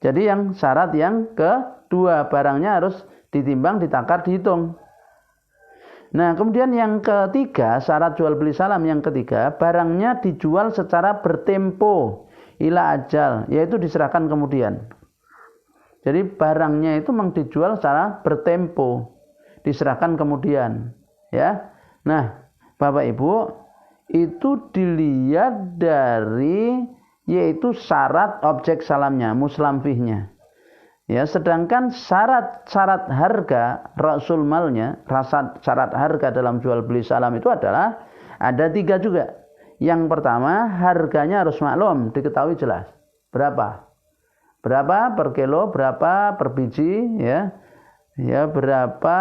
Jadi yang syarat yang kedua, barangnya harus ditimbang, ditakar, dihitung. Nah, kemudian yang ketiga, syarat jual beli salam yang ketiga, barangnya dijual secara bertempo ila ajal, yaitu diserahkan kemudian. Jadi barangnya itu memang dijual secara bertempo, diserahkan kemudian, ya. Nah, Bapak Ibu, itu dilihat dari yaitu syarat objek salamnya, muslamfihnya. Ya, sedangkan syarat harga rasul malnya, syarat harga dalam jual beli salam itu adalah ada 3 juga. Yang pertama, harganya harus maklum, diketahui jelas. Berapa per kilo, berapa per biji, ya. Ya, berapa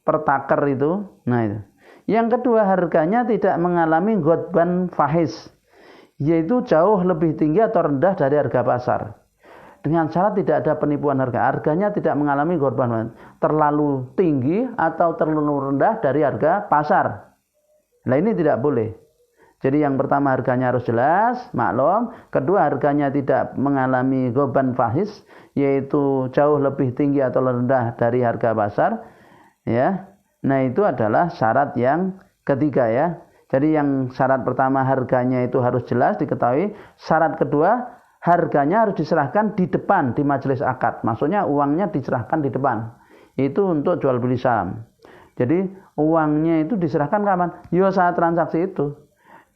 per taker itu. Nah, itu. Yang kedua, harganya tidak mengalami ghotban fahis, yaitu jauh lebih tinggi atau rendah dari harga pasar. Dengan syarat tidak ada penipuan harga. Harganya tidak mengalami ghotban terlalu tinggi atau terlalu rendah dari harga pasar. Nah, ini tidak boleh. Jadi yang pertama, harganya harus jelas, maklum. Kedua, harganya tidak mengalami ghotban fahis, yaitu jauh lebih tinggi atau rendah dari harga pasar. Ya. Nah, itu adalah syarat yang ketiga, ya. Jadi yang syarat pertama, harganya itu harus jelas, diketahui. Syarat kedua, harganya harus diserahkan di depan, di majelis akad. Maksudnya uangnya diserahkan di depan. Itu untuk jual beli salam. Jadi uangnya itu diserahkan kapan? Ya, saat transaksi itu.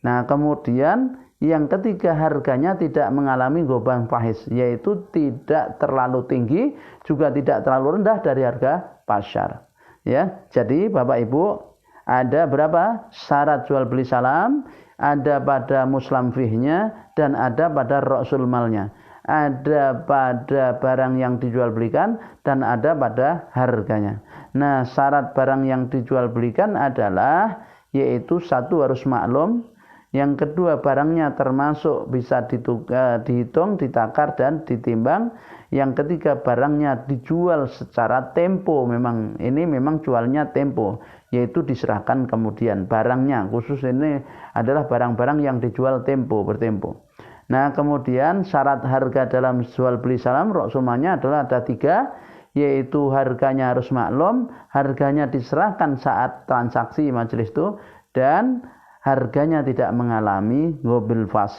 Nah, kemudian yang ketiga, harganya tidak mengalami ghotban fahis, yaitu tidak terlalu tinggi, juga tidak terlalu rendah dari harga pasar. Ya, jadi Bapak Ibu, ada berapa syarat jual beli salam? Ada pada muslamfihnya dan ada pada rasul malnya. Ada pada barang yang dijual belikan dan ada pada harganya. Nah, syarat barang yang dijual belikan adalah yaitu satu, harus maklum. Yang kedua, barangnya termasuk bisa dihitung, ditakar dan ditimbang. Yang ketiga, barangnya dijual secara tempo. Ini memang jualnya tempo, yaitu diserahkan kemudian. Barangnya khusus ini adalah barang-barang yang dijual bertempo. Nah, kemudian syarat harga dalam jual beli salam rasulnya adalah ada 3, yaitu harganya harus maklum, harganya diserahkan saat transaksi majelis itu, dan harganya tidak mengalami ghotban fahis,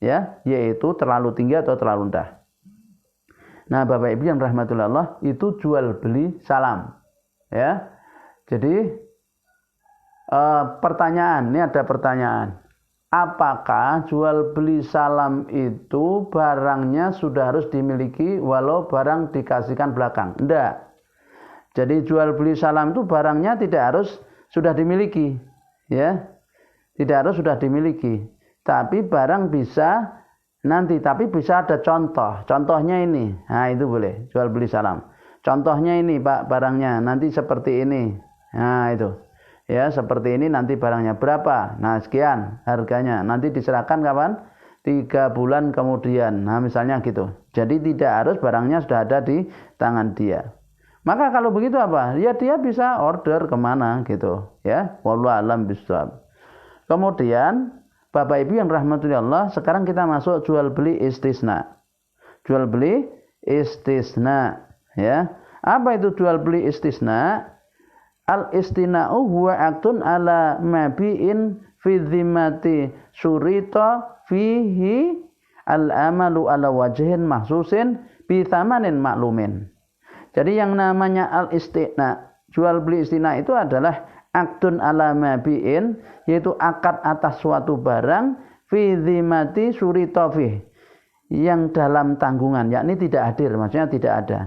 ya, yaitu terlalu tinggi atau terlalu rendah. Nah, Bapak Ibu yang rahmatullah Allah, itu jual beli salam, ya. Jadi pertanyaan, ini ada pertanyaan. Apakah jual beli salam itu barangnya sudah harus dimiliki walau barang dikasihkan belakang? Tidak. Jadi jual beli salam itu barangnya tidak harus sudah dimiliki, ya. Tidak harus sudah dimiliki. Tapi barang bisa nanti, tapi bisa ada contoh. Contohnya ini. Nah, itu boleh jual beli salam. Contohnya ini, Pak, barangnya nanti seperti ini. Nah, itu. Ya, seperti ini nanti barangnya berapa? Nah, sekian harganya. Nanti diserahkan kapan? 3 bulan kemudian. Nah, misalnya gitu. Jadi tidak harus barangnya sudah ada di tangan dia. Maka kalau begitu apa? Ya, dia bisa order kemana gitu. Ya, wallahu a'lam bishawab. Kemudian Bapak Ibu yang rahmatullah Allah, sekarang kita masuk jual beli istisna. Jual beli istisna. Ya. Apa itu jual beli istisna? Al-istina'u huwa aktun ala mabi'in fi dhimmati surita fihi al-amalu ala wajhin mahsusin bi thamanin maklumin. Jadi yang namanya al-istina, jual beli istina itu adalah aktun ala mabi'in, yaitu akad atas suatu barang fi dhimmati surita fihi, yang dalam tanggungan, yakni tidak hadir, maksudnya tidak ada.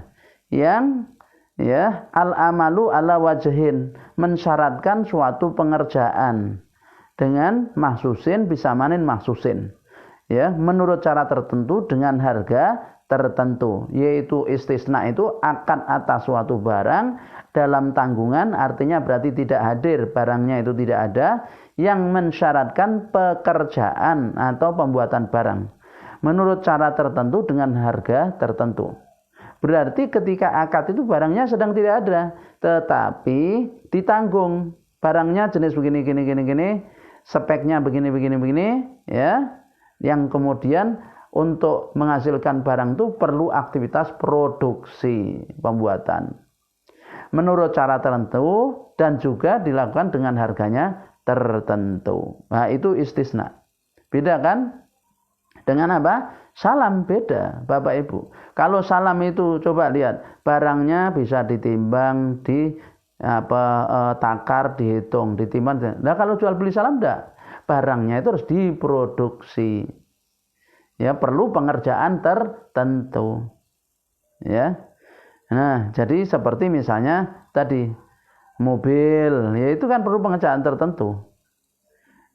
Yang ya al-amalu ala wajhin, mensyaratkan suatu pengerjaan dengan mahsusin bisamanin mahsusin, ya, menurut cara tertentu dengan harga tertentu. Yaitu istisna itu akad atas suatu barang dalam tanggungan, artinya berarti tidak hadir, barangnya itu tidak ada, yang mensyaratkan pekerjaan atau pembuatan barang menurut cara tertentu dengan harga tertentu. Berarti ketika akad itu barangnya sedang tidak ada, tetapi ditanggung. Barangnya jenis begini, speknya begini, ya. Yang kemudian untuk menghasilkan barang itu perlu aktivitas produksi pembuatan menurut cara tertentu dan juga dilakukan dengan harganya tertentu. Nah, itu istisna. Beda kan? Dengan apa? Salam beda, Bapak Ibu. Kalau salam itu coba lihat, barangnya bisa ditimbang, takar, dihitung, ditimbang. Nah, kalau jual beli salam enggak. Barangnya itu harus diproduksi. Ya, perlu pengerjaan tertentu. Ya. Nah, jadi seperti misalnya tadi mobil, ya itu kan perlu pengerjaan tertentu.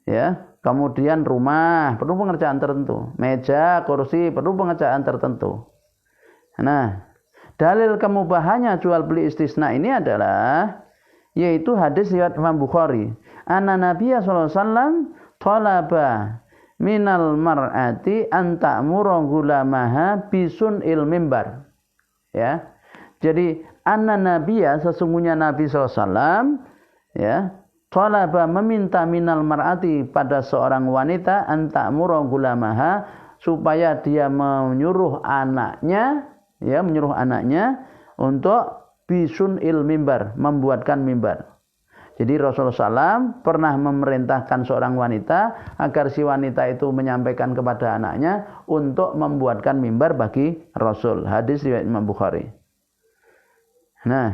Ya. Kemudian rumah perlu pengerjaan tertentu, meja, kursi perlu pengerjaan tertentu. Nah, dalil kemubahannya jual beli istisna ini adalah yaitu hadis riwayat Imam Bukhari. Anna Nabiyya sallallahu alaihi wasallam talaba minal mar'ati an ta'mura gulamaha bisun il mimbar. Ya. Jadi anna Nabiyya, sesungguhnya Nabi sallallahu alaihi wasallam, ya, talaba meminta minal mar'ati pada seorang wanita antamura gulamaha, supaya dia menyuruh anaknya untuk bisun il mimbar, membuatkan mimbar. Jadi Rasulullah SAW pernah memerintahkan seorang wanita agar si wanita itu menyampaikan kepada anaknya untuk membuatkan mimbar bagi Rasul. Hadis riwayat Imam Bukhari. Nah,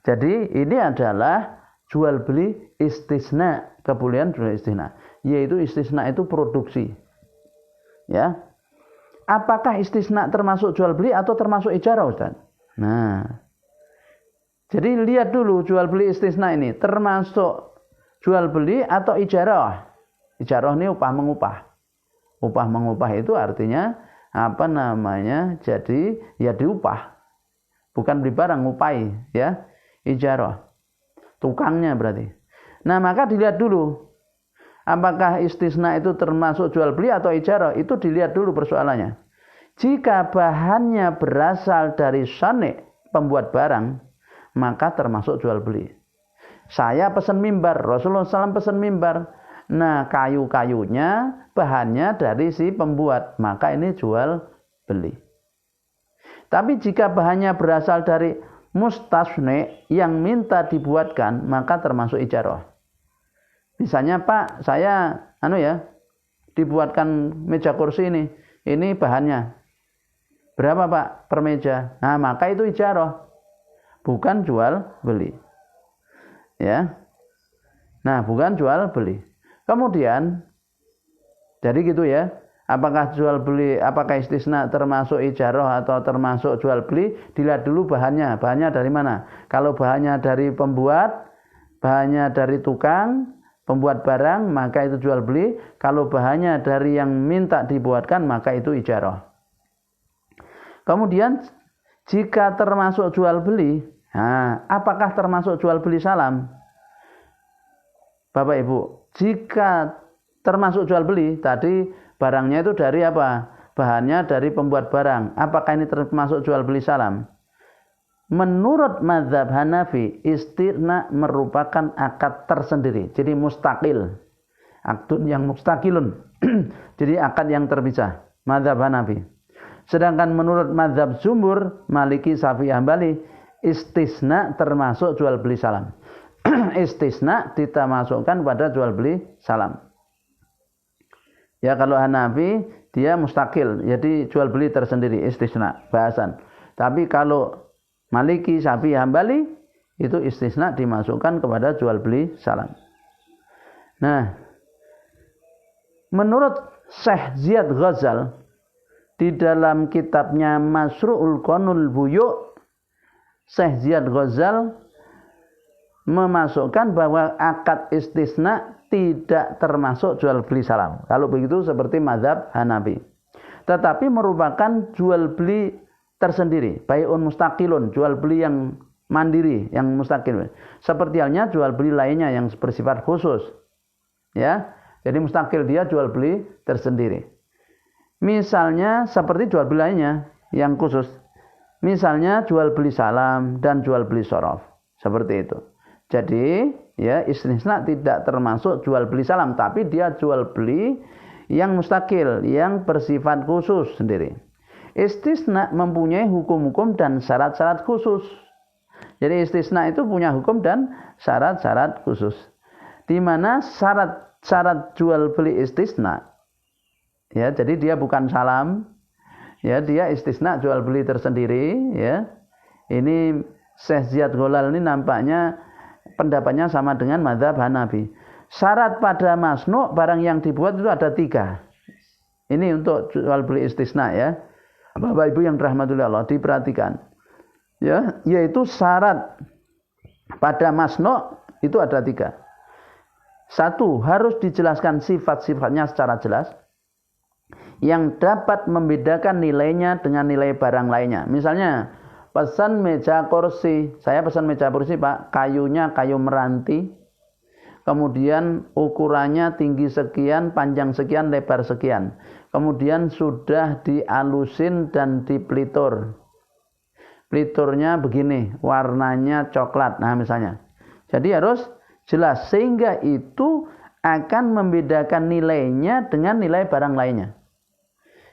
jadi ini adalah jual beli istisna, kebolehan jual istisna, yaitu istisna itu produksi. Ya. Apakah istisna termasuk jual beli atau termasuk ijarah, Ustaz? Nah. Jadi lihat dulu jual beli istisna ini termasuk jual beli atau ijarah. Ijarah ini upah mengupah. Upah mengupah itu artinya apa namanya? Jadi ya diupah. Bukan beli barang, ngupai, ya. Ijarah. Tukangnya berarti. Nah, maka dilihat dulu apakah istisna itu termasuk jual beli atau ijarah. Itu dilihat dulu persoalannya. Jika bahannya berasal dari sani, pembuat barang, maka termasuk jual beli. Saya pesan mimbar, Rasulullah SAW pesan mimbar. Nah, kayu-kayunya bahannya dari si pembuat, maka ini jual beli. Tapi jika bahannya berasal dari mustasne, yang minta dibuatkan, maka termasuk ijarah. Misalnya, Pak, saya dibuatkan meja kursi ini bahannya berapa, Pak, per meja? Nah, maka itu ijarah, bukan jual beli. Ya. Nah, bukan jual beli. Kemudian jadi gitu ya. Apakah jual beli, apakah istisna termasuk ijarah atau termasuk jual beli? Dilihat dulu bahannya. Bahannya dari mana? Kalau bahannya dari pembuat, bahannya dari tukang, pembuat barang, maka itu jual beli. Kalau bahannya dari yang minta dibuatkan, maka itu ijarah. Kemudian jika termasuk jual beli, nah, apakah termasuk jual beli salam? Bapak Ibu, jika termasuk jual beli, tadi barangnya itu dari apa? Bahannya dari pembuat barang. Apakah ini termasuk jual beli salam? Menurut mazhab Hanafi, istisna merupakan akad tersendiri. Jadi mustaqil. Akdun yang mustaqilun. Jadi akad yang terpisah. Mazhab Hanafi. Sedangkan menurut mazhab jumhur Maliki, Syafi'i, Hambali, istisna termasuk jual beli salam. Istisna kita masukkan pada jual beli salam. Ya kalau Hanafi dia mustakil, jadi jual beli tersendiri, istisna bahasan. Tapi kalau Maliki, Syafi'i, Hambali itu istisna dimasukkan kepada jual beli salam. Nah, menurut Syekh Ziyad Ghazal di dalam kitabnya Masru'ul Qanul Buyu', Syekh Ziyad Ghazal memasukkan bahwa akad istisna tidak termasuk jual beli salam. Kalau begitu seperti mazhab Hanafi. Tetapi merupakan jual beli tersendiri, bai'un mustaqilun, jual beli yang mandiri, yang mustaqil. Seperti halnya jual beli lainnya yang bersifat khusus. Ya. Jadi mustaqil, dia jual beli tersendiri. Misalnya seperti jual beli lainnya yang khusus. Misalnya jual beli salam dan jual beli sorof. Seperti itu. Jadi ya istisna tidak termasuk jual beli salam, tapi dia jual beli yang mustaqil, yang bersifat khusus sendiri. Istisna mempunyai hukum-hukum dan syarat-syarat khusus. Jadi istisna itu punya hukum dan syarat-syarat khusus. Di mana syarat jual beli istisna, ya jadi dia bukan salam, ya dia istisna jual beli tersendiri, ya. Ini Syekh Ziyad Ghazal ini nampaknya pendapatnya sama dengan mazhab Hanafi. Syarat pada masnu' barang yang dibuat itu ada 3. Ini untuk jual beli istisna ya. Bapak Ibu yang dirahmati Allah, diperhatikan. Ya, yaitu syarat pada masnu' itu ada 3. 1, harus dijelaskan sifat-sifatnya secara jelas yang dapat membedakan nilainya dengan nilai barang lainnya. Misalnya pesan meja kursi, saya pesan meja kursi Pak, kayunya kayu meranti, kemudian ukurannya tinggi sekian, panjang sekian, lebar sekian, kemudian sudah dialusin dan dipelitur, peliturnya begini, warnanya coklat, nah misalnya. Jadi harus jelas, sehingga itu akan membedakan nilainya dengan nilai barang lainnya.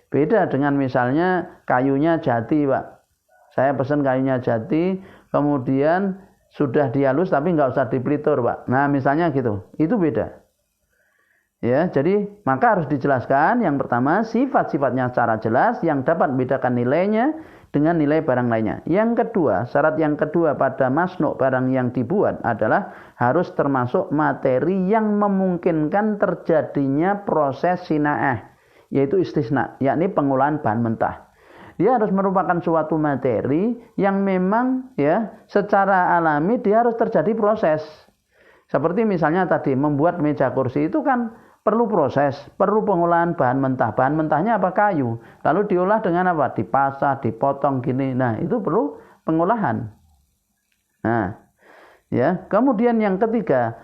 Beda dengan misalnya kayunya jati Pak, saya pesan kayunya jati, kemudian sudah dihalus tapi nggak usah dipelitur Pak. Nah misalnya gitu, itu beda. Ya, jadi maka harus dijelaskan yang pertama sifat-sifatnya secara jelas yang dapat membedakan nilainya dengan nilai barang lainnya. Yang kedua, syarat yang kedua pada masnu' barang yang dibuat adalah harus termasuk materi yang memungkinkan terjadinya proses sina'ah, yaitu istisna, yakni pengolahan bahan mentah. Dia harus merupakan suatu materi yang memang ya secara alami dia harus terjadi proses. Seperti misalnya tadi membuat meja kursi itu kan perlu proses, perlu pengolahan bahan mentah. Bahan mentahnya apa? Kayu. Lalu diolah dengan apa? Dipasah, dipotong gini. Nah, itu perlu pengolahan. Nah, ya. Kemudian yang ketiga,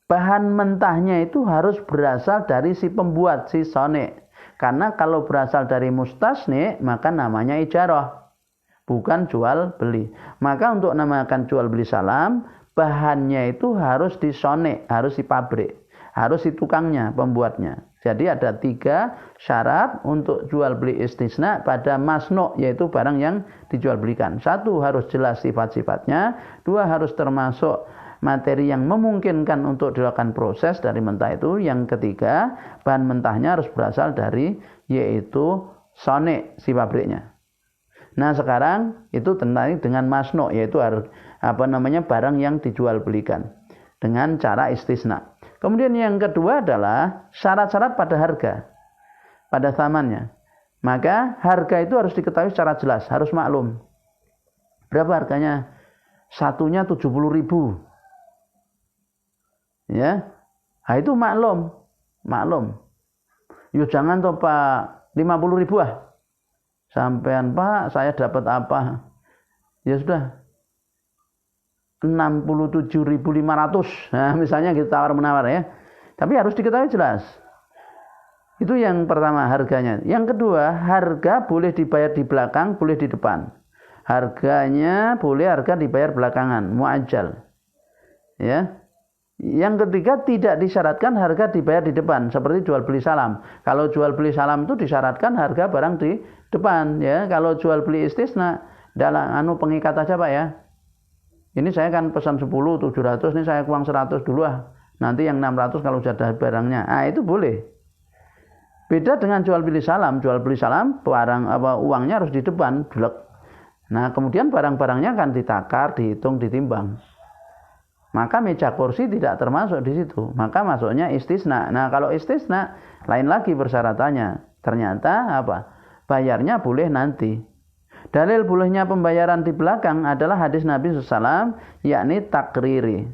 bahan mentahnya itu harus berasal dari si pembuat, si sonek. Karena kalau berasal dari mustasni, maka namanya ijarah, bukan jual beli. Maka untuk namakan jual beli salam, bahannya itu harus disonek, harus di pabrik, harus di tukangnya, pembuatnya. Jadi ada 3 syarat untuk jual beli istisna pada masnu', yaitu barang yang dijual belikan. 1, harus jelas sifat-sifatnya. 2, harus termasuk materi yang memungkinkan untuk dilakukan proses dari mentah itu. Yang ketiga, bahan mentahnya harus berasal dari, yaitu sonek, si pabriknya. Nah sekarang itu tentang dengan masnu', yaitu barang yang dijual belikan dengan cara istisna. Kemudian yang kedua adalah syarat-syarat pada harga, pada thamannya. Maka harga itu harus diketahui secara jelas, harus maklum. Berapa harganya? Satunya 70.000. Ya, nah itu maklum. Yo jangan toh Pak 50.000 ah. Sampean Pak, saya dapat apa? Ya sudah 67.500. Nah, misalnya kita tawar-menawar ya. Tapi harus diketahui jelas. Itu yang pertama harganya. Yang kedua, harga boleh dibayar di belakang, boleh di depan. Harganya boleh harga dibayar belakangan, muajjal. Ya. Yang ketiga, tidak disyaratkan harga dibayar di depan seperti jual beli salam. Kalau jual beli salam itu disyaratkan harga barang di depan, ya. Kalau jual beli istisna dalam pengikat aja Pak ya. Ini saya kan pesan 10 700, ini saya uang 100 dulu Nanti yang 600 kalau sudah ada barangnya. Itu boleh. Beda dengan jual beli salam. Jual beli salam barang uangnya harus di depan, Nah, kemudian barang-barangnya akan ditakar, dihitung, ditimbang. Maka meja kursi tidak termasuk di situ. Maka masuknya istisna. Nah, kalau istisna lain lagi persyaratannya. Ternyata bayarnya boleh nanti. Dalil bolehnya pembayaran di belakang adalah hadis Nabi SAW, yakni takriri.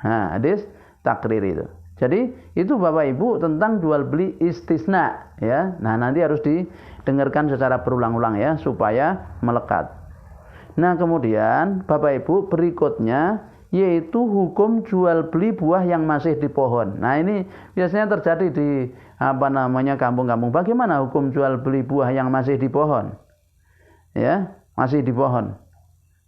Hadis takriri itu. Jadi itu Bapak Ibu tentang jual beli istisna, ya. Nah, nanti harus didengarkan secara berulang-ulang ya supaya melekat. Nah, kemudian Bapak Ibu berikutnya yaitu hukum jual beli buah yang masih di pohon. Nah, ini biasanya terjadi di kampung-kampung. Bagaimana hukum jual beli buah yang masih di pohon? Ya, masih di pohon.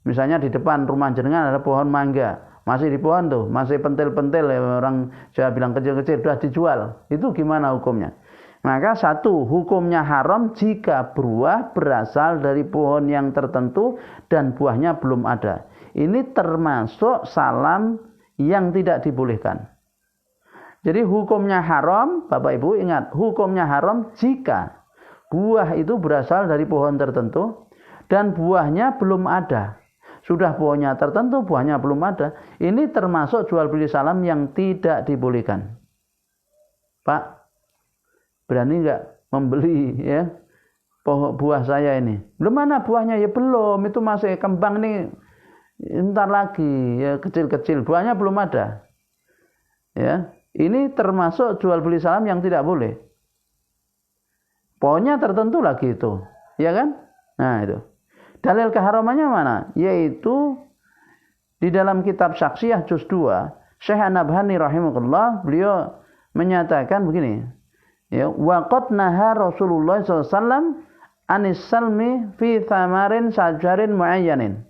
Misalnya di depan rumah jenengan ada pohon mangga, masih di pohon tuh, masih pentil-pentil ya, orang Jawa bilang kecil-kecil sudah dijual. Itu gimana hukumnya? Maka satu, hukumnya haram jika buah berasal dari pohon yang tertentu dan buahnya belum ada. Ini termasuk salam yang tidak dibolehkan. Jadi hukumnya haram, Bapak Ibu ingat, hukumnya haram jika buah itu berasal dari pohon tertentu dan buahnya belum ada. Sudah pohonnya tertentu, buahnya belum ada. Ini termasuk jual beli salam yang tidak dibolehkan. Pak, berani nggak membeli ya buah saya ini? Belum mana buahnya? Ya belum, itu masih kembang nih. Entar lagi ya kecil-kecil, buahnya belum ada. Ya, ini termasuk jual beli salam yang tidak boleh. Pohonnya tertentu lagi itu, ya kan? Nah, itu. Dalil keharamannya mana? Yaitu di dalam kitab Syaksiyah juz 2, Syekh An-Nabhani rahimahullah, beliau menyatakan begini. Ya, waqad naha Rasulullah SAW anis salmi fi thamarin sajarin muayyanin.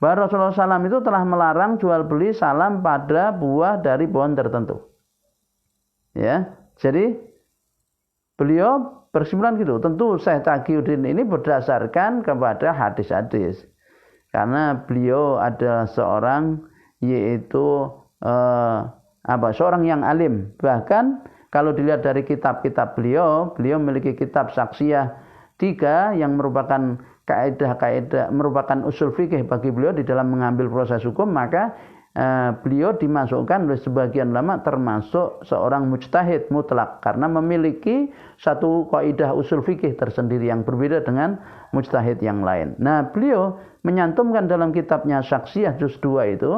Bahwa Rasulullah SAW itu telah melarang jual beli salam pada buah dari pohon tertentu. Ya, jadi beliau bersimpulan gitu. Tentu Syekh Taqiyuddin ini berdasarkan kepada hadis-hadis. Karena beliau adalah seorang yaitu seorang yang alim. Bahkan kalau dilihat dari kitab-kitab beliau memiliki kitab Syaksiyah 3 yang merupakan kaidah-kaidah, merupakan usul fikih bagi beliau di dalam mengambil proses hukum. Maka beliau dimasukkan oleh sebagian ulama termasuk seorang mujtahid mutlak karena memiliki satu kaidah usul fikih tersendiri yang berbeda dengan mujtahid yang lain. Nah, beliau menyantumkan dalam kitabnya Syaksiyah juz 2 itu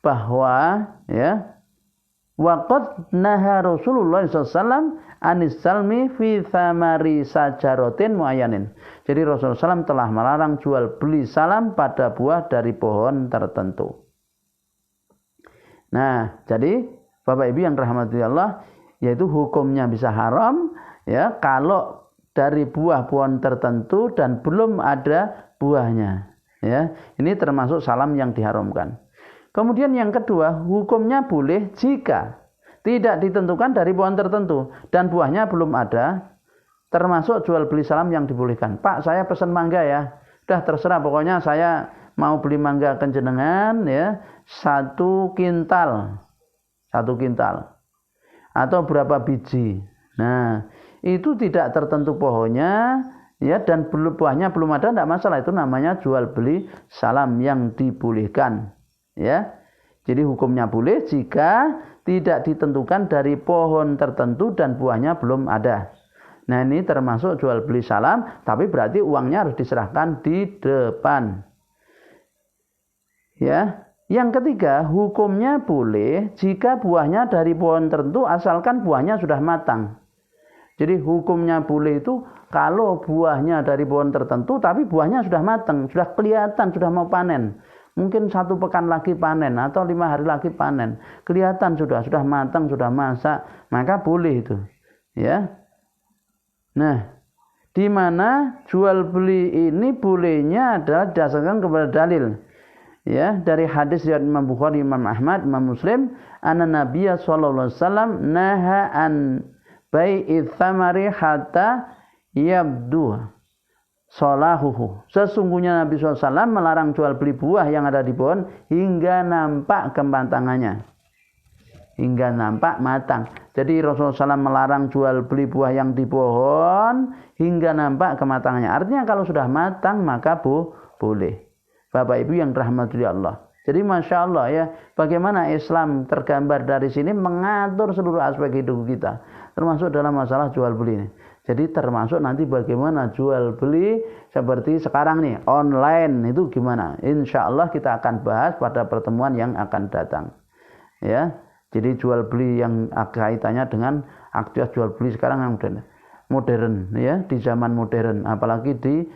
bahwa ya waqad naha Rasulullah SAW anis salmi fi thamari sajarotin muayyanin. Jadi Rasulullah SAW telah melarang jual beli salam pada buah dari pohon tertentu. Nah, jadi Bapak Ibu yang rahmati Allah, yaitu hukumnya bisa haram ya kalau dari buah pohon tertentu dan belum ada buahnya. Ya, ini termasuk salam yang diharamkan. Kemudian yang kedua, hukumnya boleh jika tidak ditentukan dari pohon tertentu dan buahnya belum ada, termasuk jual beli salam yang dibolehkan. Pak, saya pesan mangga ya. Udah terserah, pokoknya saya mau beli mangga kenjenengan ya 1 kintal atau berapa biji. Nah, itu tidak tertentu pohonnya ya dan buahnya belum ada, tidak masalah. Itu namanya jual beli salam yang dibolehkan ya. Jadi hukumnya boleh jika tidak ditentukan dari pohon tertentu dan buahnya belum ada. Nah, ini termasuk jual beli salam, tapi berarti uangnya harus diserahkan di depan. Ya. Yang ketiga, hukumnya boleh jika buahnya dari pohon tertentu asalkan buahnya sudah matang. Jadi hukumnya boleh itu kalau buahnya dari pohon tertentu tapi buahnya sudah matang, sudah kelihatan, sudah mau panen. Mungkin 1 pekan lagi panen atau 5 hari lagi panen. Kelihatan sudah matang, sudah masak, maka boleh itu. Ya. Nah, di mana jual beli ini bolehnya adalah didasarkan kepada dalil. Ya, dari hadis riwayat Imam Bukhari, Imam Ahmad, Imam Muslim, anna Nabiyya sallallahu alaihi wasallam naha an bai'i thamari hatta yabdu salahuhu. Sesungguhnya Nabi SAW melarang jual beli buah yang ada di pohon hingga nampak kematangannya. Hingga nampak matang. Jadi Rasulullah SAW melarang jual beli buah yang di pohon hingga nampak kematangannya. Artinya kalau sudah matang maka boleh. Bapak Ibu yang dirahmati Allah. Jadi Masya Allah ya, bagaimana Islam tergambar dari sini mengatur seluruh aspek hidup kita. Termasuk dalam masalah jual beli ini. Jadi termasuk nanti bagaimana jual beli seperti sekarang nih, online itu gimana. Insya Allah kita akan bahas pada pertemuan yang akan datang. Ya, jadi jual beli yang kaitannya dengan aktivitas jual beli sekarang yang modern ya, di zaman modern. Apalagi di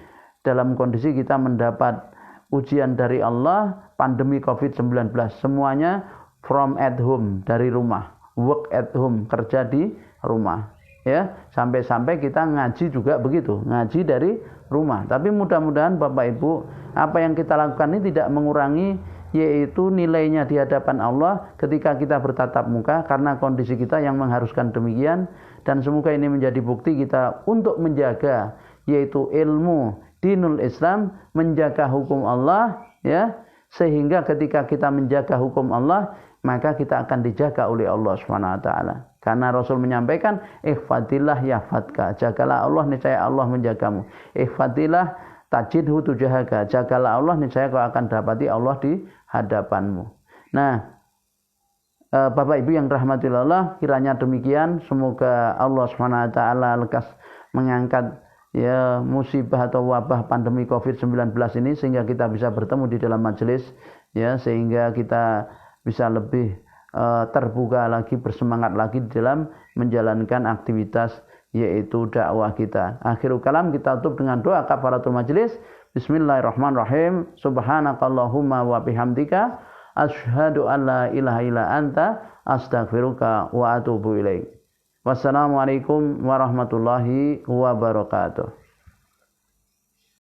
dalam kondisi kita mendapat ujian dari Allah, pandemi COVID-19. Semuanya from at home, dari rumah. Work at home, kerja di rumah. Ya, sampai-sampai kita ngaji juga begitu, ngaji dari rumah. Tapi mudah-mudahan Bapak Ibu, apa yang kita lakukan ini tidak mengurangi yaitu nilainya di hadapan Allah ketika kita bertatap muka, karena kondisi kita yang mengharuskan demikian. Dan semoga ini menjadi bukti kita untuk menjaga yaitu ilmu dinul Islam, menjaga hukum Allah, ya, sehingga ketika kita menjaga hukum Allah maka kita akan dijaga oleh Allah Subhanahu wa taala. Karena Rasul menyampaikan, ihfadillah yahfadka, jagalah Allah niscaya Allah menjagamu. Ihfadillah tajidhu tujahaka, jagalah Allah niscaya kau akan dapati Allah di hadapanmu. Nah, Bapak Ibu yang dirahmati Allah, kiranya demikian. Semoga Allah Subhanahu wa taala lekas mengangkat ya musibah atau wabah pandemi COVID-19 ini sehingga kita bisa bertemu di dalam majelis, ya, sehingga kita bisa lebih terbuka lagi, bersemangat lagi di dalam menjalankan aktivitas yaitu dakwah kita. Akhirul kalam, kita tutup dengan doa kafaratul majelis. Bismillahirrahmanirrahim. Subhanakallahumma wa bihamdika asyhadu an la ilaha illa anta astaghfiruka wa atubu ilaik. Wassalamualaikum warahmatullahi wabarakatuh.